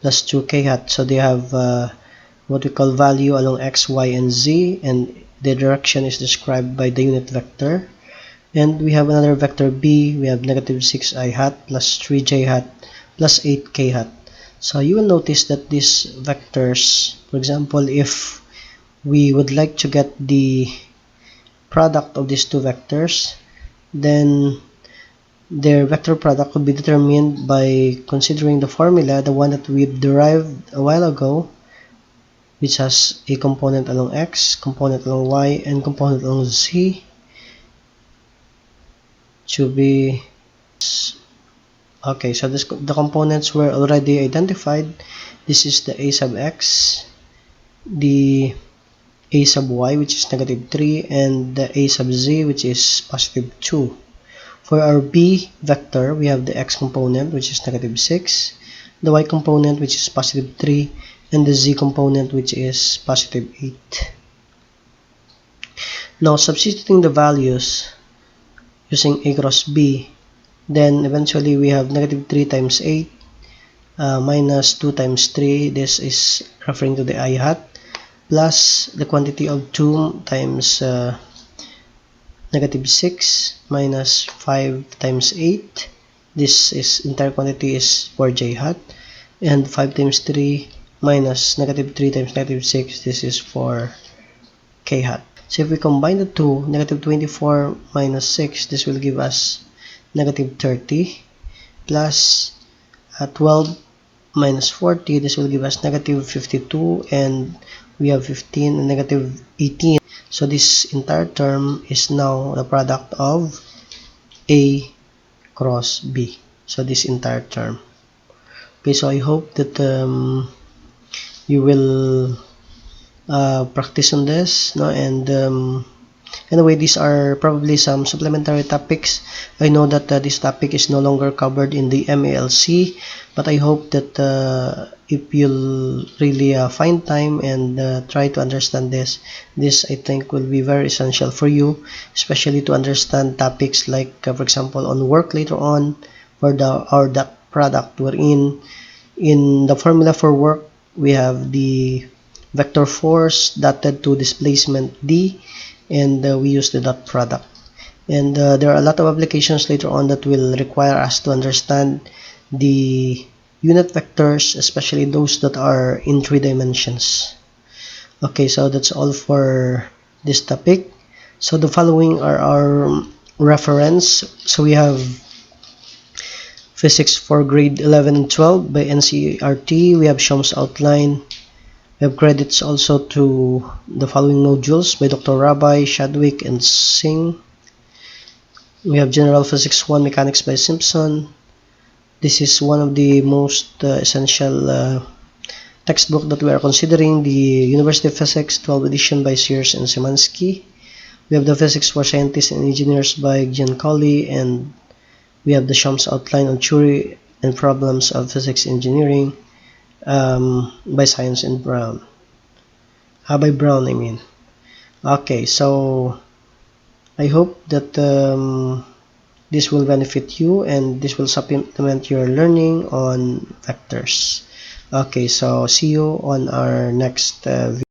plus 2k hat. So they have what we call value along x, y, and z, and the direction is described by the unit vector. And we have another vector b. We have negative 6i hat plus 3j hat plus 8k hat. So you will notice that these vectors, for example, if we would like to get the product of these two vectors, then their vector product could be determined by considering the formula, the one that we derived a while ago, which has a component along x, component along y, and component along z, to be okay. So the components were already identified. This is the a sub x, the a sub y, which is negative 3, and the a sub z, which is positive 2. For our b vector, we have the x component, which is negative 6, the y component, which is positive 3, and the z component, which is positive 8. Now, substituting the values using a cross b, then eventually we have negative 3 times 8 minus 2 times 3, this is referring to the I hat, plus the quantity of 2 times negative 6 minus 5 times 8, this is entire quantity is for j hat, and 5 times 3 minus negative 3 times negative 6, this is for k hat. So if we combine the two, negative 24 minus 6, this will give us negative 30, plus 12 minus 40, this will give us negative 52, and we have 15 and negative 18. So this entire term is now the product of A cross B. So this entire term. Okay, so I hope that you will practice on this, no? And anyway, these are probably some supplementary topics. I know that this topic is no longer covered in the MALC, but I hope that if you'll really find time and try to understand this I think will be very essential for you, especially to understand topics like for example on work later on, for our dot product, wherein in the formula for work we have the vector force dotted to displacement d, and we use the dot product. And there are a lot of applications later on that will require us to understand the unit vectors, especially those that are in 3 dimensions. Okay, so that's all for this topic. So the following are our reference. So we have Physics for grade 11 and 12 by NCERT. We have Shom's outline. We have credits also to the following modules by Dr. Rabbi, Shadwick, and Singh. We have General Physics 1 Mechanics by Simpson. This is one of the most essential textbook that we are considering, the University of Physics 12th edition by Sears and Szymanski. We have the Physics for Scientists and Engineers by Giancolli, and we have the Shams Outline on Theory and Problems of Physics Engineering by Science and Brown. By Brown, I mean. Okay, so I hope that this will benefit you and this will supplement your learning on vectors. Okay, so see you on our next video.